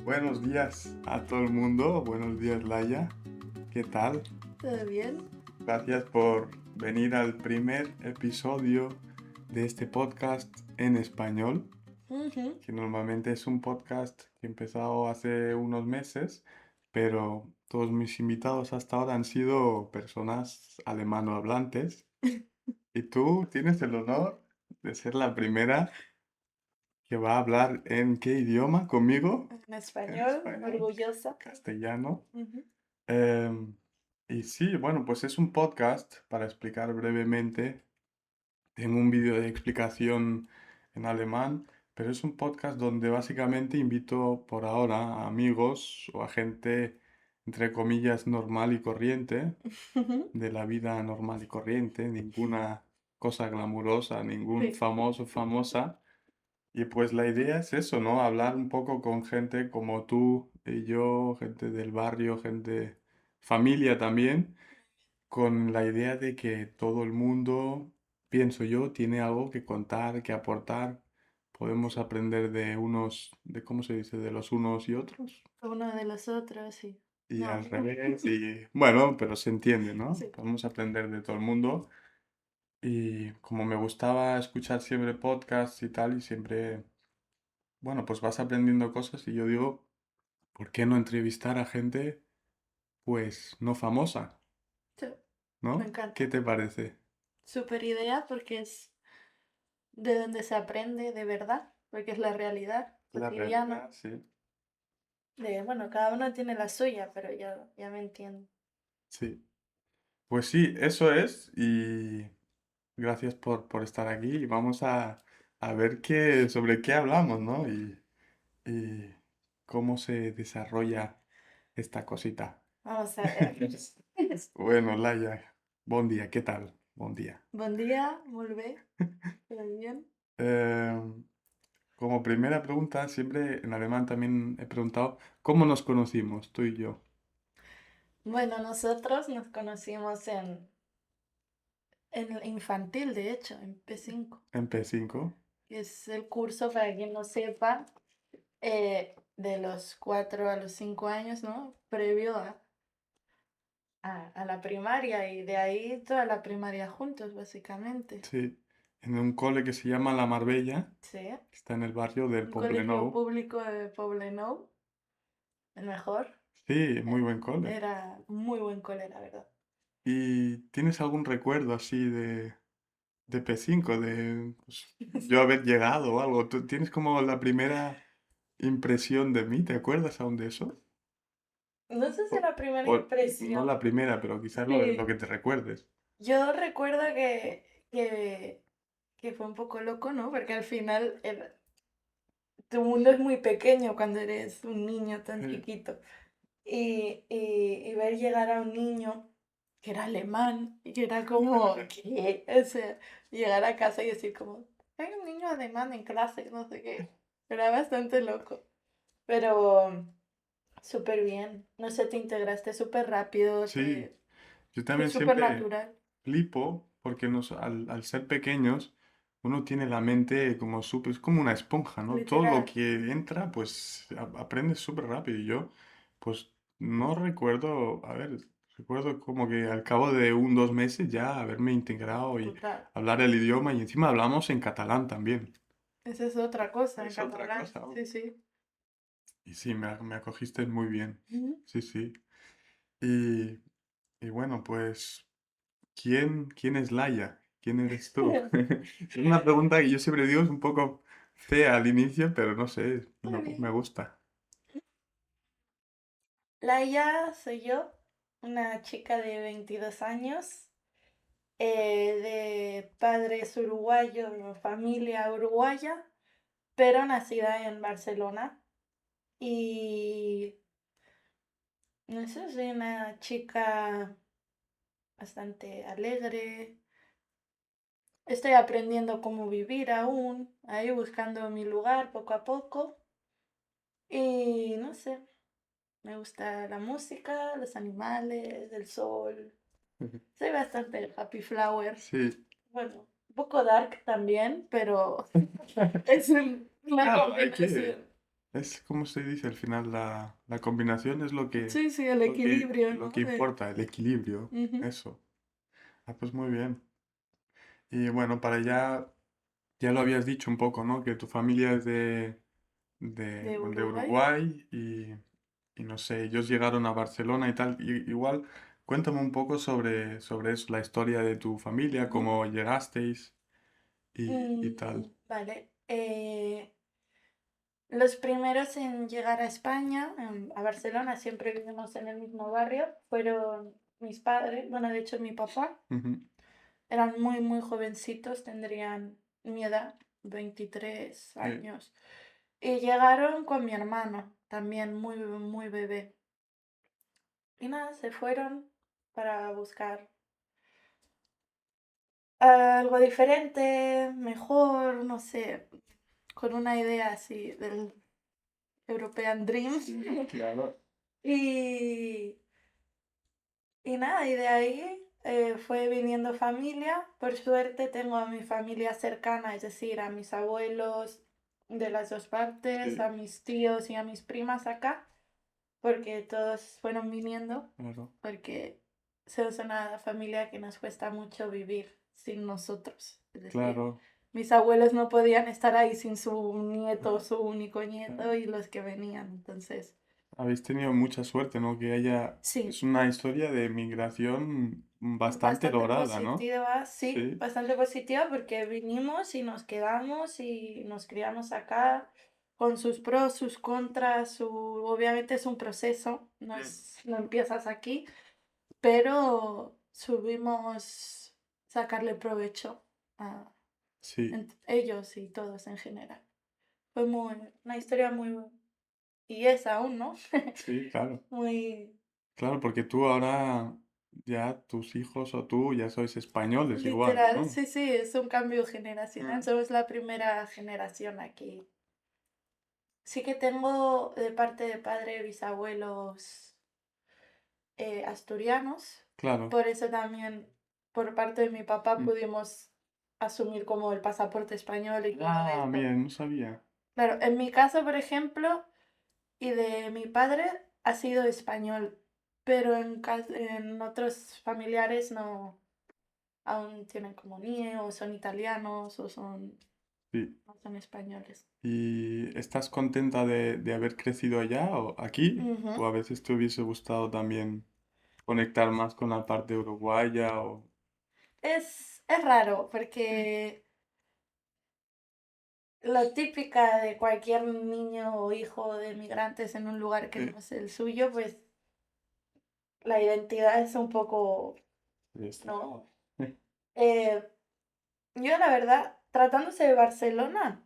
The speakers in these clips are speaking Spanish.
Buenos días a todo el mundo, buenos días Laia, ¿qué tal? ¿Todo bien? Gracias por venir al primer episodio de este podcast en español, Ujú. que normalmente es un podcast que he empezado hace unos meses, pero todos mis invitados hasta ahora han sido personas alemanohablantes y tú tienes el honor de ser la primera que va a hablar en ¿qué idioma conmigo? En En español, español, orgullosa. castellano. Ujú. Em, y sí, bueno, pues es un podcast para explicar brevemente. Tengo un vídeo de explicación en alemán, pero es un podcast donde básicamente invito por ahora a amigos o a gente, entre comillas, normal y corriente, Ujú. de la vida normal y corriente, ninguna cosa glamurosa, ningún Sí. famoso, famosa. Y pues la idea es eso, ¿no? Hablar un poco con gente como tú y yo, gente del barrio, gente, familia también, con la idea de que todo el mundo, pienso yo, tiene algo que contar, que aportar. Podemos aprender de unos, de cómo se dice, de los unos y otros. Uno de los otros, sí. Y al No. revés, y bueno, pero se entiende, ¿no? Sí. Podemos aprender de todo el mundo. Y como me gustaba escuchar siempre podcasts y tal, y siempre, bueno, pues vas aprendiendo cosas y yo digo, ¿por qué no entrevistar a gente, pues, no famosa, Sí. Me ¿no? ¿Qué encanta. te parece? Super idea porque es de donde se aprende de verdad, porque es la realidad La cotidiana. realidad, sí. Bueno, cada uno tiene la suya, pero ya me entiendo. Sí. Pues sí, eso es. Y gracias por estar aquí. Y vamos a ver qué, sobre qué hablamos, ¿no? Y cómo se desarrolla esta cosita. Vamos a ver. Bueno, Laia, buen día, ¿qué tal? Buen día. Buen día, muy ¿todo bien? Em, Como primera pregunta, siempre en alemán también he preguntado, ¿cómo nos conocimos, tú y yo? Bueno, nosotros nos conocimos en el infantil, de hecho, en P5. En P5. Es el curso, para quien no sepa, de los 4 a los 5 años, ¿no? Previo a la primaria y de ahí toda la primaria juntos, básicamente. Sí, en un cole que se llama La Marbella, Sí, que está en el barrio del un colegio Poblenou. público de Poblenou, el mejor. Sí, muy Eh, buen cole. Era muy buen cole, la verdad. ¿Y tienes algún recuerdo así de P5, de pues, yo haber llegado o algo? ¿Tú tienes como la primera impresión de mí? ¿Te acuerdas aún de eso? No sé si O, la primera o no impresión. la primera, pero quizás lo Sí, que te recuerdes. yo recuerdo que fue un poco loco, ¿no? Porque al final tu mundo es muy pequeño cuando eres un niño tan Sí, chiquito. Y ver llegar a un niño que era alemán y que era como, ¿qué? O sea, llegar a casa y decir como, hay un niño alemán en clase, no sé qué. Era bastante loco, pero súper bien. No sé, te integraste súper rápido, sí, yo fue también súper siempre natural. flipo porque al ser pequeños uno tiene la mente como súper, es como una esponja, ¿no? Todo lo Literal. que entra, pues aprendes súper rápido. Y yo, pues no recuerdo, a ver, recuerdo como que al cabo de 2 meses ya haberme integrado y Total. hablar el idioma y encima hablamos en catalán también. Esa es otra cosa en Es otra catalán. cosa. Sí, sí. Y sí, me acogiste muy bien. Ujú. Sí, sí. Y, y bueno, pues... ¿quién es Laia? ¿Quién eres tú? Es una pregunta que yo siempre digo, es un poco fea al inicio, pero no sé, Muy me bien. gusta. Laia soy yo, una chica de 22 años, de padres uruguayos, familia uruguaya, pero nacida en Barcelona. Y no sé, soy una chica bastante alegre. Estoy aprendiendo cómo vivir aún, ahí buscando mi lugar poco a poco. Y no sé, me gusta la música, los animales, el sol. Soy bastante happy flower. Sí, Bueno, poco dark también, pero es una Claro, combinación. es como se dice al final, la combinación es Sí, sí, el equilibrio, lo ¿no? que importa, el equilibrio, Ujú. eso. Ah, pues muy bien. Y bueno, ya lo habías dicho un poco, ¿no? Que tu familia es De bueno, de Uruguay. Uruguay y no sé, ellos llegaron a Barcelona y tal. Igual, cuéntame un poco sobre eso, la historia de tu familia, Ujú. cómo llegasteis y tal. Vale. Los primeros en llegar a España, a Barcelona, siempre vivimos en el mismo barrio, fueron mis padres, bueno, de hecho mi papá. Ujú. Eran muy, muy jovencitos, tendrían mi edad, 23 Sí, años. Y llegaron con mi hermano, también muy, muy bebé. Y nada, se fueron para buscar algo diferente, mejor, no sé, con una idea así del European Dream. claro. Y, y nada, y de ahí fue viniendo familia. Por suerte tengo a mi familia cercana, es decir, a mis abuelos de las dos partes, Sí, a mis tíos y a mis primas acá, porque todos fueron viniendo, claro. porque somos una familia que nos cuesta mucho vivir sin nosotros. Es decir, Claro. mis abuelos no podían estar ahí sin su nieto, Ah, su único claro. nieto y los que venían. Entonces, Habéis tenido mucha suerte, ¿no? sí. Es una historia de migración bastante Bastante lograda, ¿no? positiva, sí, Sí, bastante positiva porque vinimos y nos quedamos y nos criamos acá con sus pros, sus contras, obviamente es un proceso, mm, no empiezas aquí, pero subimos sacarle provecho a sí, ellos y todos en general. Fue una historia muy, y es aún, ¿no? sí, claro. Muy Claro, porque tú ahora, ya tus hijos o tú ya sois españoles igual, literal, ¿no? sí, sí, es un cambio generacional, Mm. somos la primera generación aquí. Sí que tengo de parte de padre bisabuelos asturianos, Claro. por eso también por parte de mi papá Mm. pudimos asumir como el pasaporte español y todo Ah, esto. mira, no sabía. Claro, en mi caso, por ejemplo, y de mi padre ha sido español, pero en otros familiares no, aún tienen como NIE o son italianos o Sí. no son españoles. ¿Y estás contenta de haber crecido allá o aquí? Ujú. ¿O a veces te hubiese gustado también conectar más con la parte uruguaya o... Es raro porque lo típica de cualquier niño o hijo de migrantes en un lugar que Sí, no es el suyo, pues la identidad es un poco, sí, está ¿no? claro. Eh, yo la verdad, tratándose de Barcelona,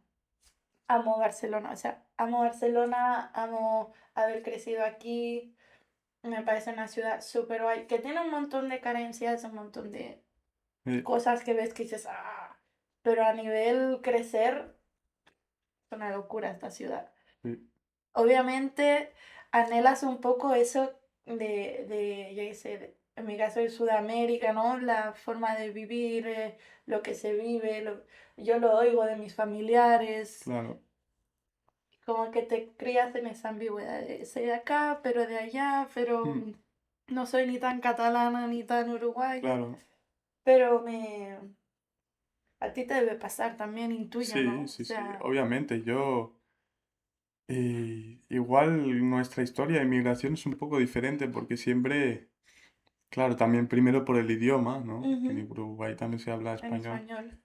amo Barcelona, o sea, amo Barcelona, amo haber crecido aquí, me parece una ciudad súper guay, que tiene un montón de carencias, un montón de Sí, cosas que ves que dices, ah, pero a nivel crecer, es una locura esta ciudad. sí, Obviamente anhelas un poco eso yo qué sé, en mi caso de Sudamérica, ¿no? La forma de vivir, lo que se vive, yo lo oigo de mis familiares, claro. como que te crías en esa ambigüedad de soy de acá, pero de allá, pero Mm, no soy ni tan catalana ni tan uruguay, claro. pero a ti te debe pasar también, intuyo, Sí, ¿no? O sí, sí. sea, Obviamente, igual nuestra historia de inmigración es un poco diferente porque siempre, claro, también primero por el idioma, ¿no? Que ujú, en Uruguay también se habla en español, español.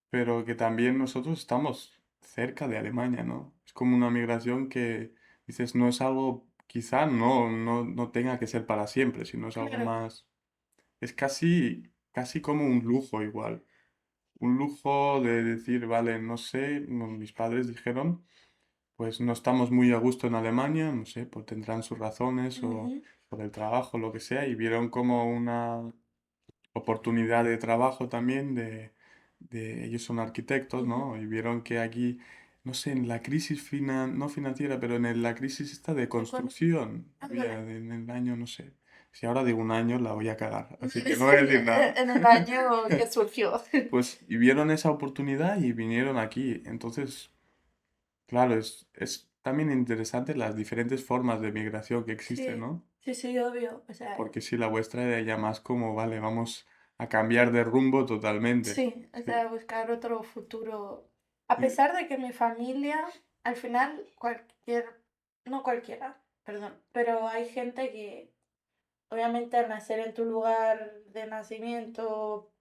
pero que también nosotros estamos cerca de Alemania, ¿no? Es como una migración que dices, no es algo, quizá no tenga que ser para siempre, sino es algo Claro. más, es casi como un lujo igual. Un lujo de decir, vale, no sé, mis padres dijeron, pues no estamos muy a gusto en Alemania, no sé, pues tendrán sus razones o Ujú, por el trabajo, lo que sea, y vieron como una oportunidad de trabajo también ellos son arquitectos, ujú. ¿no? Y vieron que aquí, no sé, en la crisis no financiera, pero en la crisis esta de Econo- construcción, había Ándale. en el año, no sé, si ahora digo un año la voy a cagar, así que no voy a decir nada. En un año que surgió. Pues y vieron esa oportunidad y vinieron aquí. Entonces, claro, es también interesante las diferentes formas de migración que existen, Sí, ¿no? sí, sí, obvio. O sea, Porque si la vuestra era ya más como, vale, vamos a cambiar de rumbo totalmente. sí, o Sí. sea, buscar otro futuro. A Y- pesar de que mi familia, al final, no cualquiera, perdón, pero hay gente que obviamente al nacer en tu lugar de nacimiento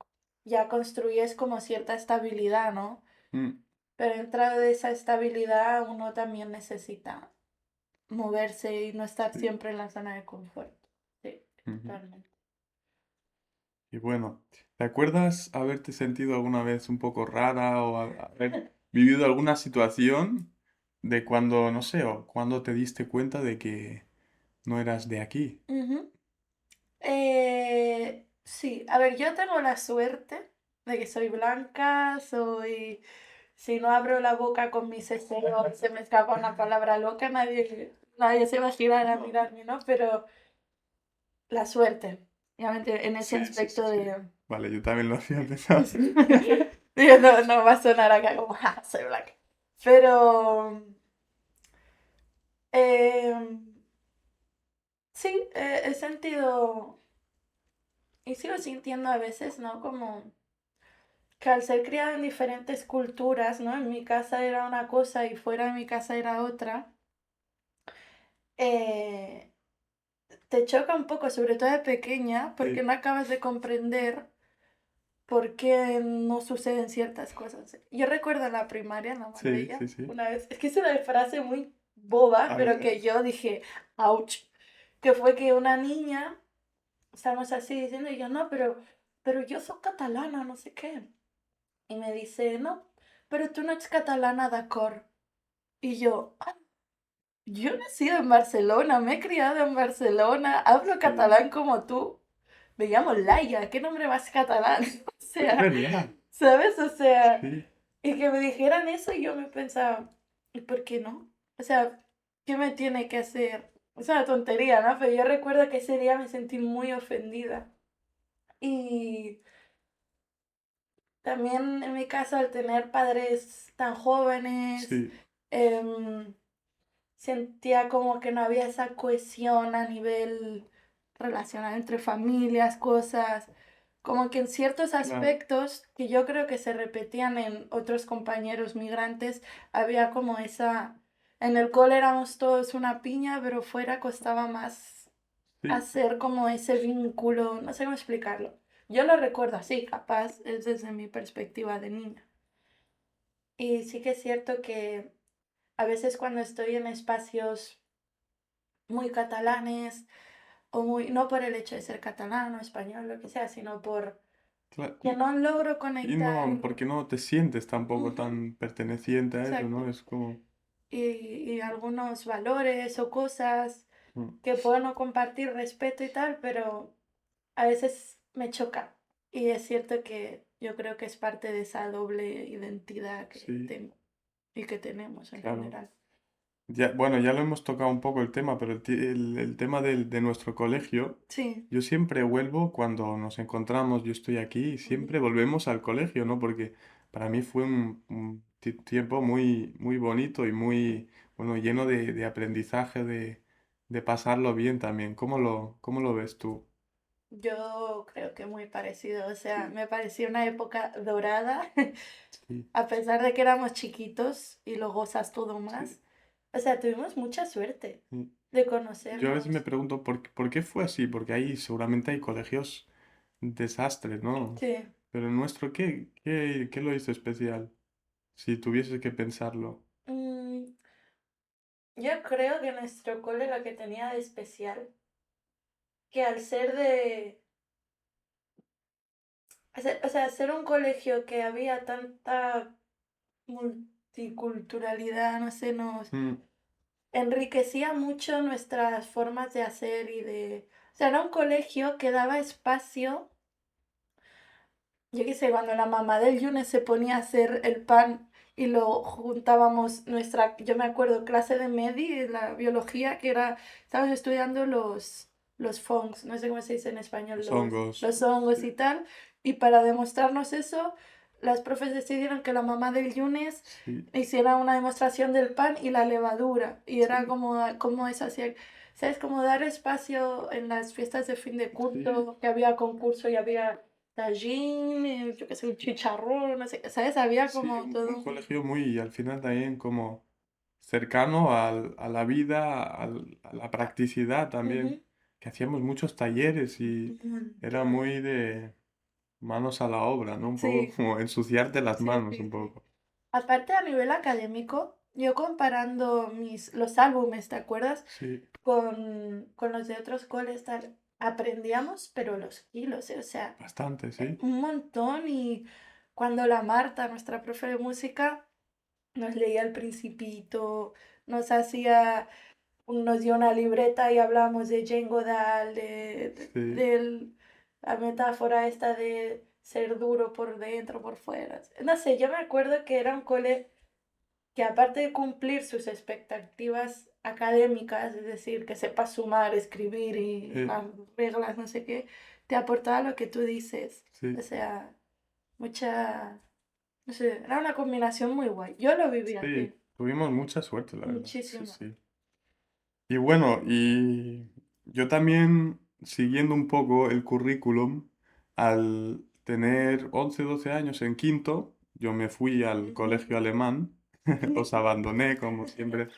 ya construyes como cierta estabilidad, ¿no? mm, Pero dentro de esa estabilidad uno también necesita moverse y no estar sí, siempre en la zona de confort. Sí, ujú. totalmente. Y bueno, ¿te acuerdas haberte sentido alguna vez un poco rara o haber vivido alguna situación de cuando, no sé, o cuando te diste cuenta de que no eras de aquí? Ujú. Sí, a ver, yo tengo la suerte de que soy blanca, soy... Si no abro la boca con mis deseos, se me escapa una palabra loca, nadie se va a girar a mirarme, ¿no? Pero la suerte, obviamente, en ese Sí, sí, sí, aspecto sí. de... Vale, yo también lo hacía pensar. Digo, no, no va a sonar acá como, "Ja, soy blanca". Pero... em, sí, he sentido... Y sigo sintiendo a veces, ¿no? Como que al ser criada en diferentes culturas, ¿no? En mi casa era una cosa y fuera de mi casa era otra, eh, te choca un poco, sobre todo de pequeña, porque Sí, no acabas de comprender por qué no suceden ciertas cosas. Yo recuerdo en la primaria, en la sí, Marbella, sí, sí. una vez, es que es una frase muy boba, A pero ver, que yo dije, ouch, que fue que una niña, estamos así diciendo, y yo, no, pero yo soy catalana, no sé qué. Y me dice, no, pero tú no eres catalana de cor. Y yo, "Ah, yo he nacido en Barcelona, me he criado en Barcelona, hablo sí, catalán como tú. Me llamo Laia, ¿qué nombre más catalán?" O es sea, verdad. ¿sabes? O sea, Sí, y que me dijeran eso y yo me pensaba, ¿y por qué no? O sea, ¿qué me tiene que hacer? Es una tontería, ¿no? Pero yo recuerdo que ese día me sentí muy ofendida. Y también en mi caso, al tener padres tan jóvenes, sí, em, sentía como que no había esa cohesión a nivel relacional entre familias, cosas, como que en ciertos claro. aspectos que yo creo que se repetían en otros compañeros migrantes, había como esa, en el cole éramos todos una piña, pero fuera costaba más Sí, hacer como ese vínculo, no sé cómo explicarlo. Yo lo recuerdo así, capaz, es desde mi perspectiva de niña. Y sí que es cierto que a veces cuando estoy en espacios muy catalanes o muy, no por el hecho de ser catalán o español, lo que sea, sino por que no logro y conectar. no, porque no te sientes tampoco Ujú, tan perteneciente a eso, exacto. ¿no? Es como... Y algunos valores o cosas mm, que puedo no compartir, respeto y tal, pero a veces me choca. Y es cierto que yo creo que es parte de esa doble identidad que sí, tengo y que tenemos en claro. general. Ya, bueno, ya lo hemos tocado un poco el tema, pero el tema de nuestro colegio, Sí. yo siempre vuelvo cuando nos encontramos, yo estoy aquí, y Ujú. siempre volvemos al colegio, ¿no? Porque para mí fue un tiempo muy, muy bonito y muy, bueno, lleno de aprendizaje, de pasarlo bien también. Cómo lo ves tú? Yo creo que muy parecido, o sea, me pareció una época dorada, Sí, a pesar de que éramos chiquitos y lo gozas todo sí, más. O sea, tuvimos mucha suerte sí. de Yo a veces me conocernos. pregunto por qué fue así, porque ahí seguramente hay colegios desastres, ¿no? Sí. Pero el nuestro, ¿qué lo hizo especial? Si tuvieses que pensarlo. Mm, yo creo que nuestro cole lo que tenía de especial, que al ser de, o sea, ser un colegio que había tanta multiculturalidad, no sé, nos Mm, enriquecía mucho nuestras formas de hacer y de... O sea, era un colegio que daba espacio, yo qué sé, cuando la mamá del Yune se ponía a hacer el pan y lo juntábamos yo me acuerdo, clase de Medi, la biología, que era, estábamos estudiando los fungs, no sé cómo se dice en español, Los hongos. los hongos y Sí, tal. Y para demostrarnos eso, las profes decidieron que la mamá del Yunes sí, hiciera una demostración del pan y la levadura. Y era sí, como eso hacía, ¿sabes? Como dar espacio en las fiestas de fin de sí. curso, que había concurso y había tajín, yo qué sé, un chicharrón, no sé, ¿sabes? Había Sí, como todo un colegio muy, al final también como cercano a la vida, a la practicidad también, Ujú, que hacíamos muchos talleres y un era montón. muy de manos a la obra, ¿no? Un poco Sí, como ensuciarte las sí, manos sí, un sí. poco. Aparte a nivel académico, yo comparando los álbumes, ¿te acuerdas? Sí, Con los de otros coles, tal, aprendíamos, pero los kilos, o sea, bastante, sí. un montón. Y cuando la Marta, nuestra profe de música, nos leía El Principito, nos hacía, nos dio una libreta y hablábamos de Jane Goodall, Sí, de la metáfora esta de ser duro por dentro, por fuera. No sé, yo me acuerdo que era un cole que aparte de cumplir sus expectativas académicas, es decir, que sepas sumar, escribir y eh, las reglas, no sé qué, te aportaba lo que tú dices. O sí, sea, mucha, no sé, era una combinación muy guay. Yo lo viví así, sí. Tuvimos mucha suerte, la verdad. Sí, muchísimo. sí. Y bueno, y yo también, siguiendo un poco el currículum, al tener 11 12 años en quinto, yo me fui al Ujú. colegio alemán, os abandoné, como siempre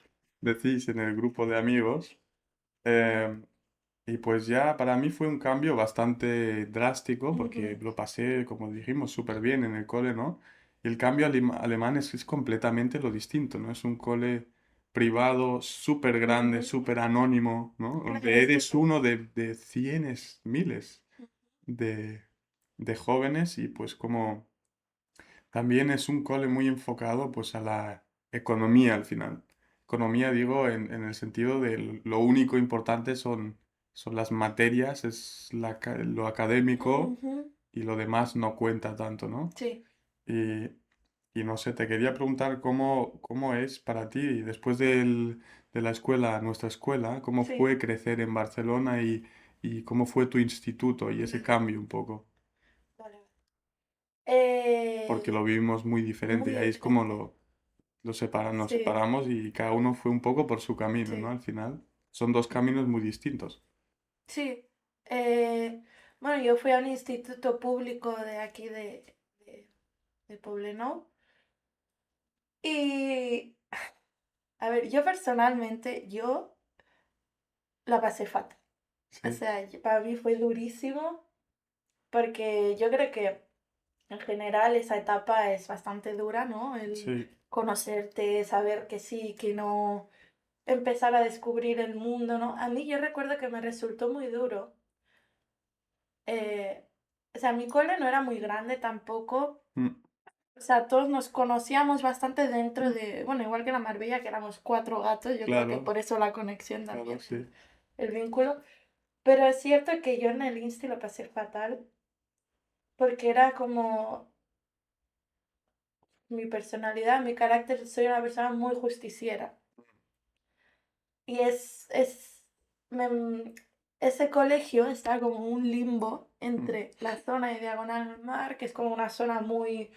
decís, en el grupo de amigos. eh, y pues ya para mí fue un cambio bastante drástico, porque Ujú, lo pasé, como dijimos, súper bien en el cole, ¿no? Y el cambio alemán es completamente lo distinto, ¿no? Es un cole privado súper grande, ujú. súper anónimo, ¿no? Claro, Donde es que eres uno de cienes, miles de, de jóvenes y pues como también es un cole muy enfocado pues a la economía al final. Economía digo en el sentido de lo único importante son las materias, es lo académico ujú, y lo demás no cuenta tanto, ¿no? sí, Y, y no sé, te quería preguntar cómo es para ti, después de la escuela, nuestra escuela, cómo sí. fue crecer en Barcelona y cómo fue tu instituto y ese cambio un poco, Vale, vale. porque lo vivimos muy diferente Muy y ahí es como diferente. nos Sí, separamos y cada uno fue un poco por su camino, ¿no? sí. Al final son dos caminos muy distintos. Sí, eh, bueno, yo fui a un instituto público de aquí de, de Poblenou y, a ver, yo personalmente, yo la pasé fatal. O Sí, sea, para mí fue durísimo porque yo creo que en general esa etapa es bastante dura, ¿no? El sí, conocerte, saber que sí, que no, empezar a descubrir el mundo, ¿no? A mí yo recuerdo que me resultó muy duro. eh, o sea, mi cole no era muy grande tampoco. mm, O sea, todos nos conocíamos bastante dentro de, bueno, igual que en la Marbella, que éramos cuatro gatos, yo creo que claro, por eso la conexión claro, también, sí, el vínculo. Pero es cierto que yo en el Insti lo pasé fatal, porque era como mi personalidad, mi carácter, soy una persona muy justiciera. Y me- ese colegio está como un limbo mm. entre la zona de Diagonal al Mar, que es como una zona muy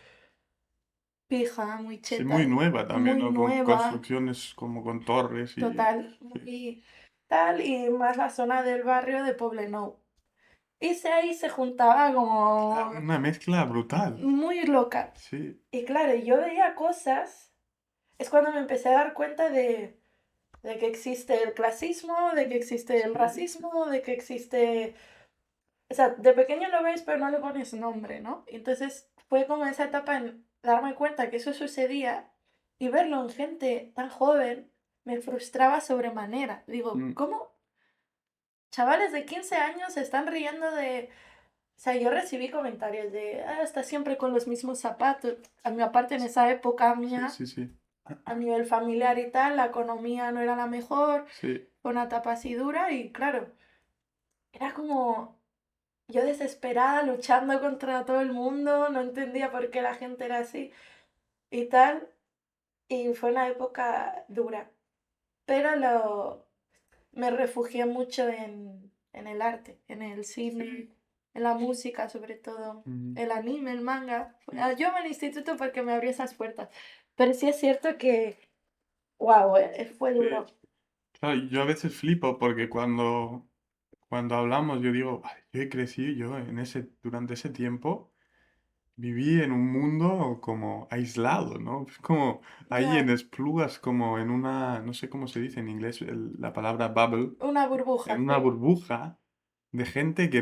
pija, muy Sí, cheta, muy nueva también, muy ¿no? Con nueva. construcciones como con torres y... Total, Sí. muy tal, y más la zona del barrio de Poblenou. Ahí se juntaba como Una mezcla brutal. muy loca. Sí, Y claro, yo veía cosas, es cuando me empecé a dar cuenta de que existe el clasismo, de que existe el sí, racismo, de que existe... O sea, de pequeño lo ves, pero no le pones nombre, ¿no? Entonces fue como esa etapa en darme cuenta que eso sucedía y verlo en gente tan joven me frustraba sobremanera. Digo, mm, ¿cómo chavales de 15 años se están riendo de... O sea, yo recibí comentarios de, ah, está siempre con los mismos zapatos. A mí, aparte, en esa época sí, mía, sí, sí, a nivel familiar y tal, la economía no era la mejor, sí, fue una etapa así dura y claro, era como yo desesperada, luchando contra todo el mundo, no entendía por qué la gente era así y tal. Y fue una época dura. Pero me refugié mucho en el arte, en el cine, en la música sobre todo, Ujú. el anime, el manga. Yo amo el instituto porque me abrió esas puertas. Pero sí es cierto que, wow, fue duro. Sí. Claro, yo a veces flipo porque cuando hablamos yo digo, "Ay, yo he crecido, yo durante ese tiempo viví en un mundo como aislado, ¿no? Es como ahí en Ya, Esplugas, como en una, no sé cómo se dice en inglés la palabra bubble, una en burbuja, una sí. burbuja de gente que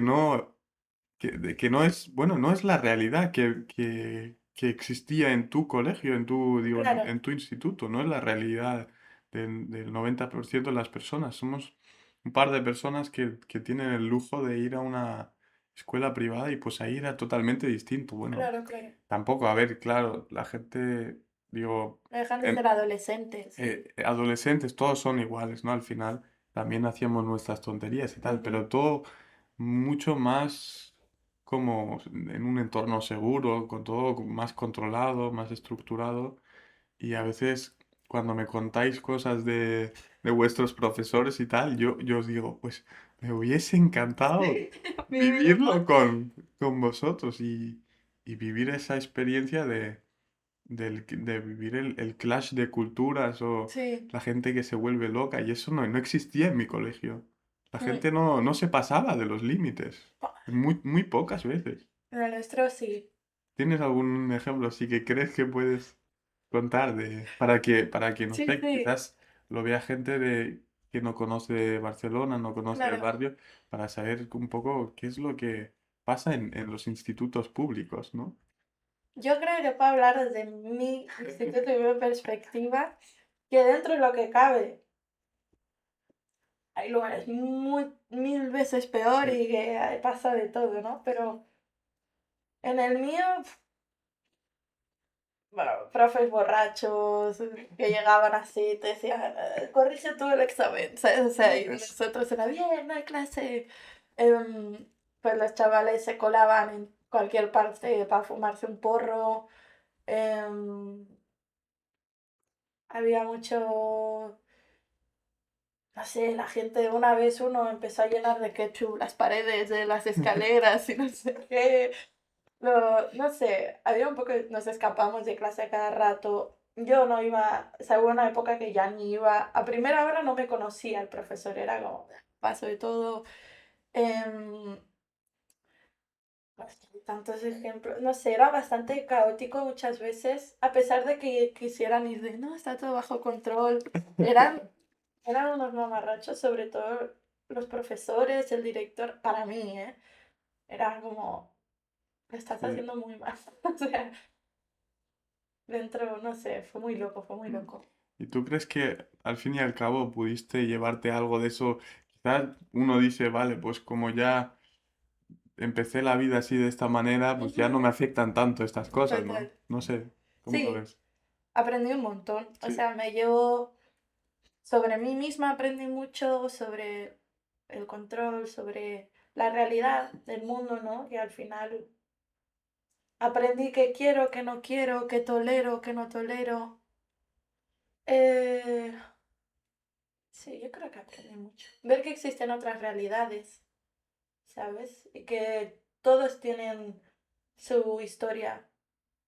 no es, bueno, no es la realidad que existía en tu colegio, digo, Claro, en tu instituto, no es la realidad del 90% de las personas. Somos un par de personas que tienen el lujo de ir a una escuela privada y pues ahí era totalmente distinto. Bueno, claro, claro. tampoco, a ver, claro, la gente, digo, No dejan de en- ser adolescentes. adolescentes, todos son iguales, ¿no? Al final también hacíamos nuestras tonterías y tal, Ujú, pero todo mucho más como en un entorno seguro, con todo más controlado, más estructurado. Y a veces cuando me contáis cosas de vuestros profesores y tal, yo os digo, pues me hubiese encantado sí, vivirlo. vivirlo con vosotros y vivir esa experiencia de vivir el clash de culturas o Sí. la gente que se vuelve loca y eso no existía en mi colegio. La Mm. gente no se pasaba de los límites, muy pocas veces. En el nuestro sí. ¿Tienes algún ejemplo así que crees que puedes contar para que, no Sí, sé, sí, quizás lo vea gente que no conoce Barcelona, no conoce el claro. barrio, para saber un poco qué es lo que pasa en los institutos públicos, ¿no? Yo creo que puedo hablar desde mi instituto y mi perspectiva, que dentro de lo que cabe hay lugares muy, mil veces peor Sí. y que pasa de todo, ¿no? Pero en el mío, bueno, profes borrachos que llegaban así, te decían, corrige tú el examen, ¿sabes? O sea, y nosotros era bien, no hay clase. Pues los chavales se colaban en cualquier parte para fumarse un porro. em, Había mucho, no sé, la gente, una vez uno empezó a llenar de ketchup las paredes de las escaleras y no sé qué. No, no sé, había un poco, nos escapamos de clase a cada rato. Yo no iba, o sea, hubo una época que ya ni iba. A primera hora no me conocía el profesor, era como, paso de todo. Em, Tantos ejemplos, no sé, era bastante caótico muchas veces, a pesar de que quisieran ir de, no, está todo bajo control. Eran, eran unos mamarrachos, sobre todo los profesores, el director, para mí, ¿eh? Era como, lo estás Sí. haciendo muy mal. O sea, dentro, no sé, fue muy loco, fue muy loco. ¿Y tú crees que al fin y al cabo pudiste llevarte algo de eso? Quizás uno dice, vale, pues como ya empecé la vida así de esta manera, pues ya no Ujú, me afectan tanto estas cosas, total. ¿no? No sé, ¿cómo lo Sí, ves? aprendí un montón. O Sí, sea, me llevo sobre mí misma, aprendí mucho sobre el control, sobre la realidad del mundo, ¿no? Y al final aprendí que quiero, que no quiero, que tolero, que no tolero. Eh, sí, yo creo que aprendí mucho. Ver que existen otras realidades, ¿sabes? Y que todos tienen su historia.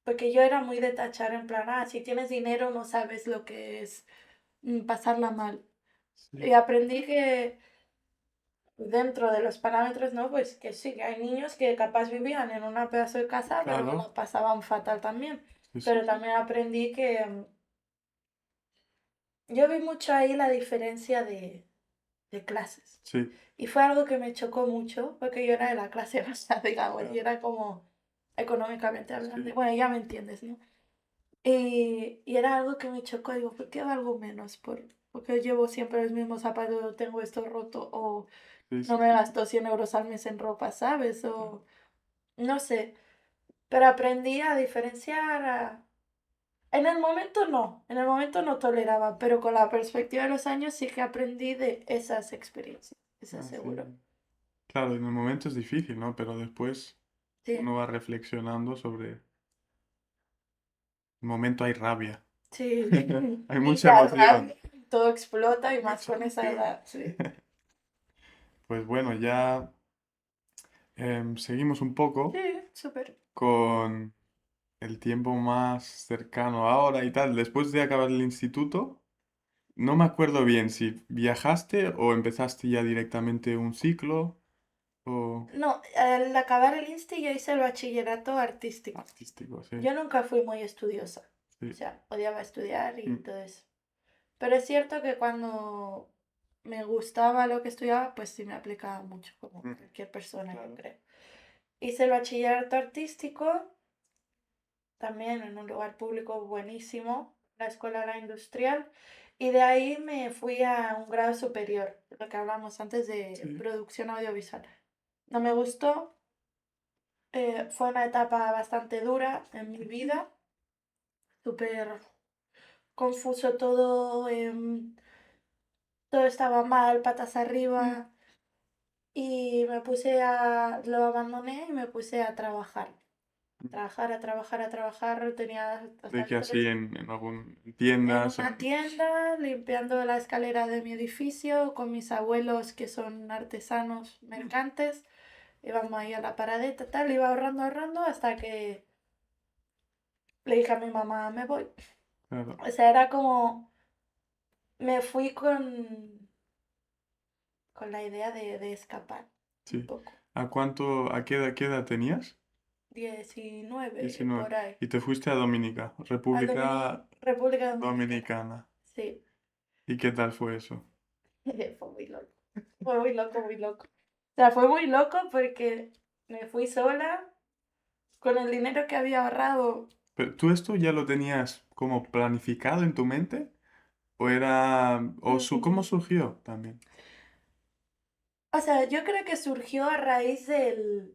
Porque yo era muy de tachar en plan, ah, si tienes dinero no sabes lo que es pasarla mal. sí, Y aprendí que dentro de los parámetros, ¿no? Pues que sí, que hay niños que capaz vivían en una pedazo de casa, pero claro, lo pasaban fatal también. sí, sí, Pero también aprendí que yo vi mucho ahí la diferencia de clases. sí, Y fue algo que me chocó mucho, porque yo era de la clase baja, digamos, y claro, era como económicamente hablando. sí, Bueno, ya me entiendes, ¿no? Y era algo que me chocó, digo, ¿por qué valgo menos? Porque llevo siempre los mismos zapatos, tengo esto roto, o sí, no sí, me gasto 100 euros al mes en ropa, ¿sabes? O no sé, pero aprendí a diferenciar. En el momento no toleraba, pero con la perspectiva de los años sí que aprendí de esas experiencias, eso es ah, seguro. sí. Claro, en el momento es difícil, ¿no? Pero después Sí, uno va reflexionando sobre el momento hay rabia, sí. hay Y mucha ya emoción. rabia, todo explota y más Mucha con esa emoción. edad, sí. Pues bueno, ya seguimos un Sí, poco súper. con el tiempo más cercano ahora y tal. Después de acabar el instituto, no me acuerdo bien si viajaste o empezaste ya directamente un ciclo o No, al acabar el insti yo hice el bachillerato artístico. artístico, sí. Yo nunca fui muy estudiosa. O Sí. sea, odiaba estudiar y Mm, todo eso. Pero es cierto que cuando me gustaba lo que estudiaba, pues sí me aplicaba mucho, como mm, cualquier persona, yo claro. creo. Hice el bachillerato artístico, también en un lugar público buenísimo, la Escuela La Industrial, y de ahí me fui a un grado superior, lo que hablamos antes de Sí. producción audiovisual. No me gustó, fue una etapa bastante dura en mi vida, súper confuso todo, todo estaba mal, patas Mm. arriba, y lo abandoné y me puse a trabajar. A trabajar, tenía De hasta que así tres en algún en tiendas. una tienda, limpiando la escalera de mi edificio con mis abuelos que son artesanos mercantes. Íbamos ahí a la paradeta, tal, iba ahorrando, ahorrando hasta que le dije a mi mamá, me voy. Claro, O sea, era como, me fui con la idea de escapar un sí. poco. ¿A qué edad tenías? 19 19. por ahí. Y te fuiste a Dominica, A República República Dominicana. Dominicana. Sí, ¿Y qué tal fue eso? fue muy loco. Fue muy loco, muy loco. O sea, fue muy loco porque me fui sola con el dinero que había ahorrado. ¿Pero tú esto ya lo tenías como planificado en tu mente? ¿O era... cómo Mm, surgió también? O sea, yo creo que surgió a raíz de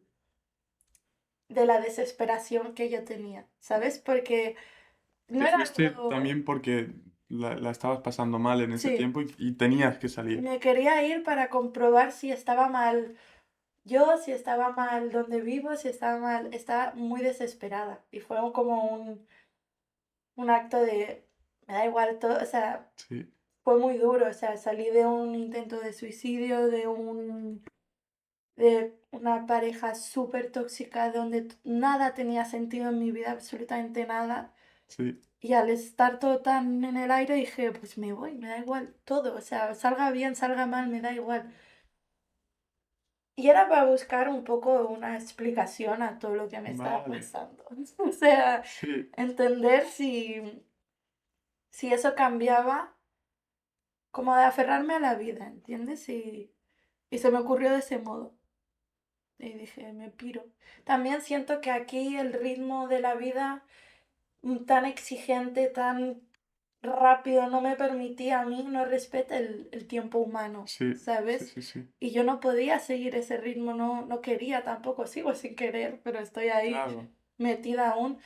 la desesperación que yo tenía, ¿sabes? Porque no Te era fuiste algo... también porque la estabas pasando mal en ese Sí, tiempo y tenías que salir. me quería ir para comprobar si estaba mal yo, si estaba mal donde vivo, si estaba mal. Estaba muy desesperada y fue como un acto de... Me da igual todo, o sea, Sí, fue muy duro, o sea, salí de un intento de suicidio, de una pareja súper tóxica donde nada tenía sentido en mi vida, absolutamente nada. sí, Y al estar todo tan en el aire dije, pues me voy, me da igual todo, o sea, salga bien, salga mal, me da igual. Y era para buscar un poco una explicación a todo lo que me estaba vale. pasando. O sea, Sí, entender si eso cambiaba, como de aferrarme a la vida, ¿entiendes? Y se me ocurrió de ese modo. Y dije, me piro. También siento que aquí el ritmo de la vida tan exigente, tan rápido, no me permitía a mí, no respeta el tiempo humano, sí, sí, ¿sabes? sí, sí. Y yo no podía seguir ese ritmo, no, no quería tampoco, sigo sin querer, pero estoy ahí Claro. metida aún.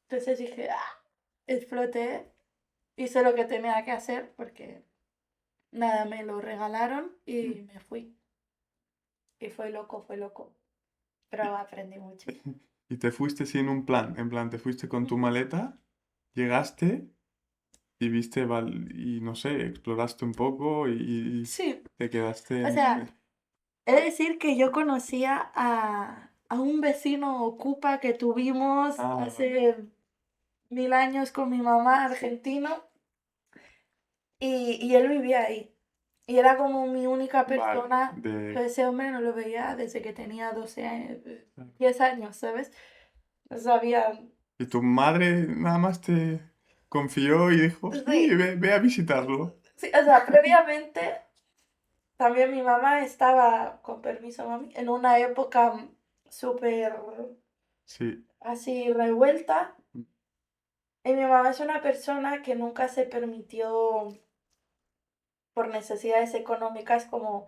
Entonces dije, ah, exploté, hice lo que tenía que hacer porque nada, me lo regalaron Mm. y me fui. Y fue loco, pero aprendí mucho. Y te fuiste sin un plan, en plan, te fuiste con tu maleta, llegaste y viste, y no sé, exploraste un poco y Sí, te quedaste o sea, he de decir que yo conocía a un vecino ocupa que tuvimos Ah, vale. hace 1000 años con mi mamá, argentino, y él vivía ahí. Y era como mi única Vale, persona, que ese hombre no lo veía desde que tenía 12 años, claro. 10 años, ¿sabes? No sabía. Y tu madre nada más te confió y dijo, sí, Sí, ve a visitarlo. sí, o sea, previamente también mi mamá estaba, con permiso, mami, en una época súper Sí, así revuelta. Y mi mamá es una persona que nunca se permitió, por necesidades económicas, como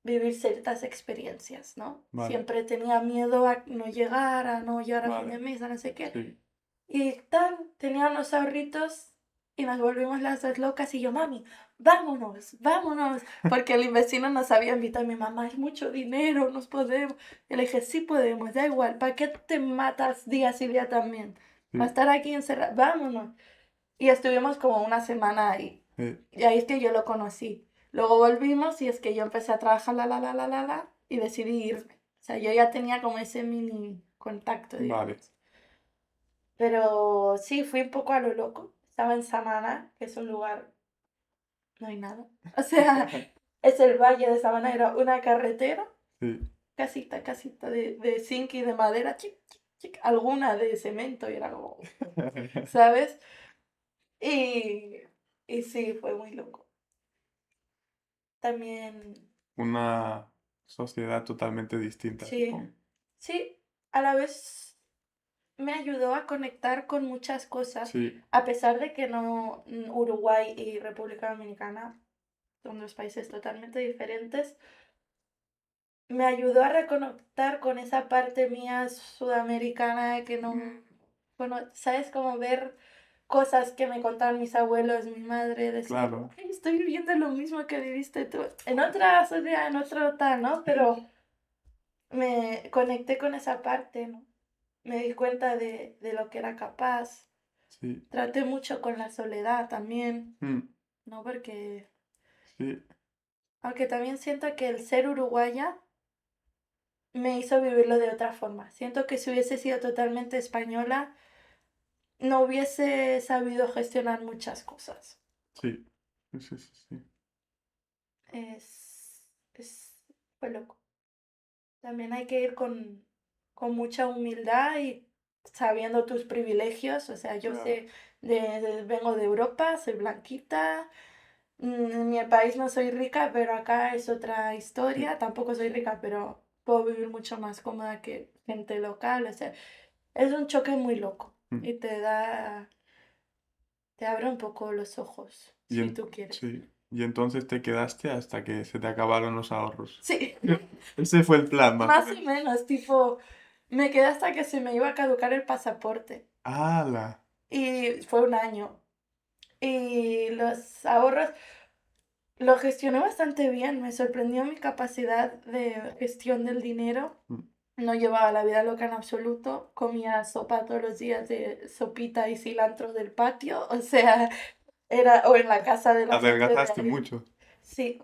vivir ciertas experiencias, ¿no? vale, Siempre tenía miedo a no llegar a fin de vale, mes, a no sé qué. sí, Y tal, tenía unos ahorritos y nos volvimos las dos locas y yo, mami, vámonos, vámonos. Porque el vecino nos había invitado a mi mamá, hay mucho dinero, nos podemos. Y le dije, sí podemos, da igual, ¿para qué te matas día sí día también? Para sí, estar aquí encerrado, vámonos. Y estuvimos como una semana ahí. eh, Y ahí es que yo lo conocí. Luego volvimos y es que yo empecé a trabajar y decidí irme. O sea, yo ya tenía como ese mini contacto, Vale, digamos. Pero sí, fui un poco a lo loco. Estaba en Samana, que es un lugar, no hay nada. O sea, es el valle de Samana, era una carretera, sí. casita de zinc y de madera, alguna de cemento y era como, ¿sabes? Y, y sí, fue muy loco. También, Una sociedad totalmente distinta, sí, supongo. sí, a la vez me ayudó a conectar con muchas cosas, Sí, a pesar de que no, Uruguay y República Dominicana son dos países totalmente diferentes, me ayudó a reconectar con esa parte mía sudamericana que no, bueno, sabes, como ver cosas que me contaban mis abuelos, mi madre, decir, claro. "Ay, estoy viviendo lo mismo que viviste tú, en otra sociedad, en otro tal, ¿no? Pero me conecté con esa parte, ¿no? Me di cuenta de lo que era capaz. Sí, Traté mucho con la soledad también, mm, ¿no? Porque, sí, aunque también siento que el ser uruguaya me hizo vivirlo de otra forma. Siento que si hubiese sido totalmente española, no hubiese sabido gestionar muchas cosas. sí, sí, sí, sí, sí. Es, fue loco. También hay que ir con mucha humildad y sabiendo tus privilegios. O sea, yo Claro. sé, vengo de Europa, soy blanquita. En mi país no soy rica, pero acá es otra historia. Tampoco soy rica, pero puedo vivir mucho más cómoda que gente local. O sea, es un choque muy loco Mm. y te abre un poco los ojos, Y si tú quieres. sí. Y entonces te quedaste hasta que se te acabaron los ahorros. Sí, Ese fue el plan, más o más o menos. menos, tipo, me quedé hasta que se me iba a caducar el pasaporte. ¡Hala! Y fue un año. Y los ahorros lo gestioné bastante bien. Me sorprendió mi capacidad de gestión del dinero. Mm. No llevaba la vida loca en absoluto. Comía sopa todos los días de sopita y cilantro del patio. O sea, era, o en la casa de la gente de Adelgazaste ahí. mucho. Sí.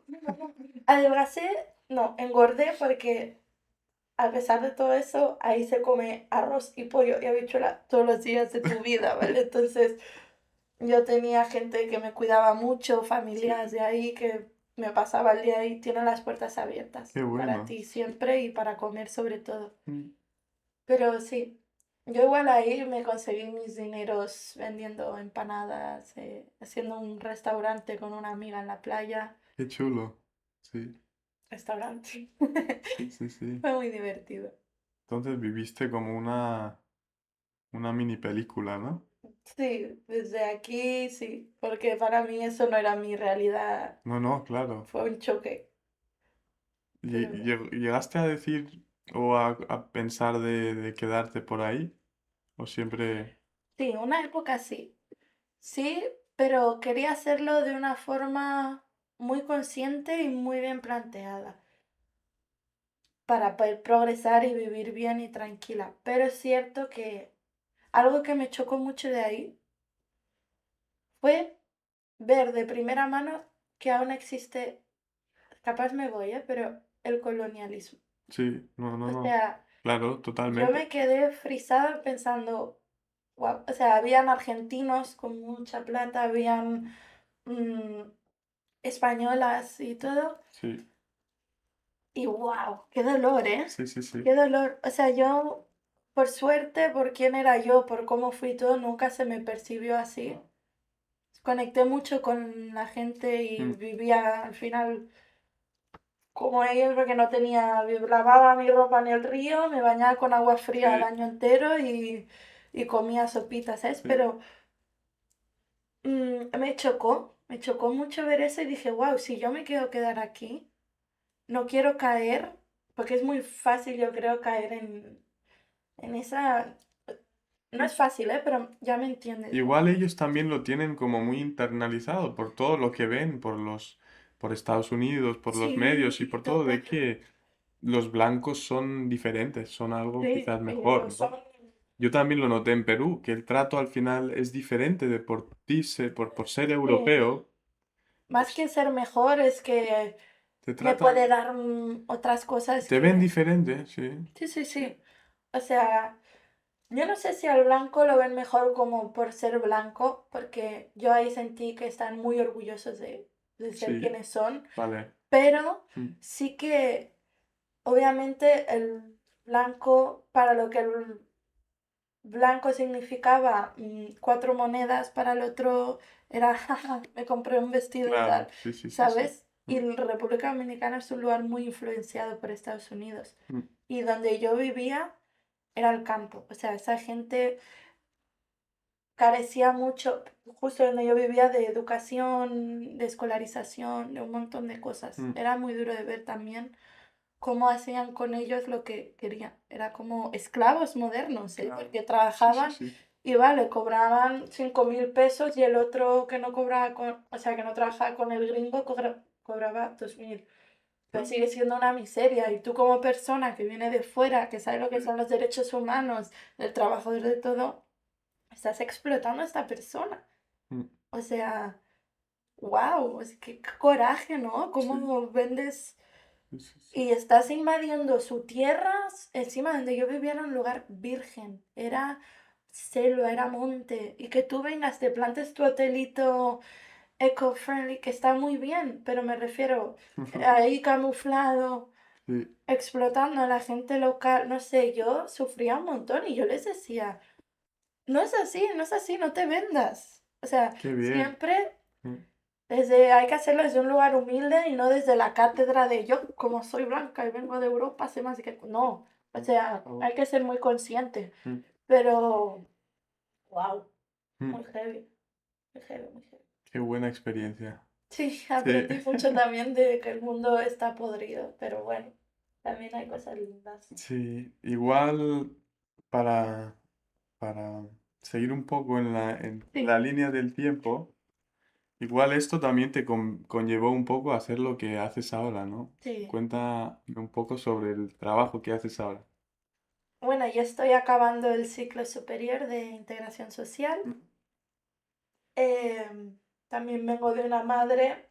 Adelgacé, no, engordé porque a pesar de todo eso, ahí se come arroz y pollo y habichuela todos los días de tu vida, ¿vale? Entonces, yo tenía gente que me cuidaba mucho, familias Sí. de ahí que me pasaba el día ahí, tienen las puertas abiertas Qué para bueno. ti siempre y para comer sobre todo. Mm. Pero sí, yo igual ahí me conseguí mis dineros vendiendo empanadas, haciendo un restaurante con una amiga en la playa. Qué chulo. Sí, Restaurante. sí, sí, sí. Fue muy divertido. Entonces viviste como una mini película, ¿no? Sí, desde aquí sí, porque para mí eso no era mi realidad, No, no, claro. fue un choque. Pero ¿Llegaste a decir o a pensar de quedarte por ahí? ¿O siempre... sí, una época sí. Sí, pero quería hacerlo de una forma muy consciente y muy bien planteada para poder progresar y vivir bien y tranquila. Pero es cierto que algo que me chocó mucho de ahí fue ver de primera mano que aún existe, capaz me voy, pero el colonialismo. Sí, no, no, O no. sea, Claro, yo totalmente. me quedé frisada pensando, wow, o sea, habían argentinos con mucha plata, habían mm, españolas y todo. Sí, Y wow, qué dolor, ¿eh? sí, sí, sí. Qué dolor. O sea, yo, por suerte, por quién era yo, por cómo fui todo, nunca se me percibió así. Conecté mucho con la gente y Mm, vivía al final como ellos porque no tenía, lavaba mi ropa en el río, me bañaba con agua fría el sí, año entero y comía sopitas, ¿sabes? sí. Pero me chocó mucho ver eso y dije, wow, si yo me quiero quedar aquí, no quiero caer, porque es muy fácil yo creo caer en esa... No es fácil, ¿eh? Pero ya me entiendes, ¿no? Igual ellos también lo tienen como muy internalizado por todo lo que ven, por Estados Unidos, por los medios y Sí, por todo, total. de que los blancos son diferentes, son algo Sí, quizás y lo mejor, son. ¿no? Yo también lo noté en Perú, que el trato al final es diferente de por ti, por ser Sí, europeo. más que ser mejor, es que Te me tratan, puede dar otras cosas te ven que... diferente, sí. Sí, sí, sí. O sea, yo no sé si al blanco lo ven mejor como por ser blanco, porque yo ahí sentí que están muy orgullosos de ser Sí, quienes son, vale. pero Mm, sí que obviamente el blanco, para lo que el blanco significaba 4 monedas, para el otro era, "Jaja, me compré un vestido y tal, claro, sí, sí, sí, sí. ¿sabes? Y la República Dominicana es un lugar muy influenciado por Estados Unidos. Mm, Y donde yo vivía era el campo. O sea, esa gente carecía mucho, justo donde yo vivía, de educación, de escolarización, de un montón de cosas. mm, Era muy duro de ver también cómo hacían con ellos lo que querían. Era como esclavos modernos, ¿eh? claro, Porque sí, sí, trabajaban sí. y vale, cobraban 5.000 pesos y el otro que no cobraba con, o sea, que no trabajaba con el gringo cobraba 2.000. Pero Ah, sigue siendo una miseria. Y tú como persona que viene de fuera, que sabe lo que sí, son los derechos humanos, del trabajador, de todo, estás explotando a esta persona. mm, O sea, wow, es que qué coraje, ¿no? sí, ¿Cómo vendes sí, sí, sí. y estás invadiendo su tierra? Encima donde yo vivía era un lugar virgen, era selva, era monte. Y que tú vengas, te plantes tu hotelito eco-friendly, que está muy bien, pero me refiero ahí camuflado, Sí, explotando a la gente local, no sé, yo sufría un montón y yo les decía, no es así, no es así, no te vendas. O sea, qué bien. siempre Mm, hay que hacerlo desde un lugar humilde y no desde la cátedra de yo, como soy blanca y vengo de Europa, sé más que... No, o sea, oh, hay que ser muy consciente, mm, pero, wow, mm, muy heavy, muy heavy, muy heavy. qué buena experiencia. Sí, Sí, aprendí mucho también de que el mundo está podrido, pero bueno, también hay cosas lindas. sí, igual para, para seguir un poco en Sí, la línea del tiempo, igual esto también te conllevó un poco a hacer lo que haces ahora, ¿no? sí. Cuéntame un poco sobre el trabajo que haces ahora. Bueno, yo estoy acabando el ciclo superior de integración social. Mm, También vengo de una madre,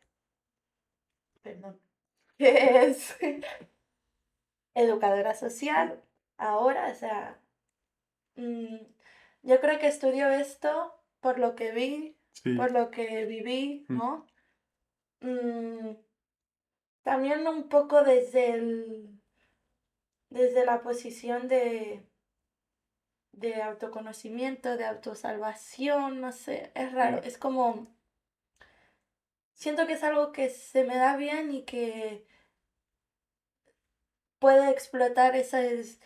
perdón, que es educadora social ahora, o sea, mm, yo creo que estudio esto por lo que vi, sí, por lo que viví, mm, ¿no? Mm, también un poco desde la posición de autoconocimiento, de autosalvación, no sé, es raro, sí, es como, siento que es algo que se me da bien y que puede explotar esas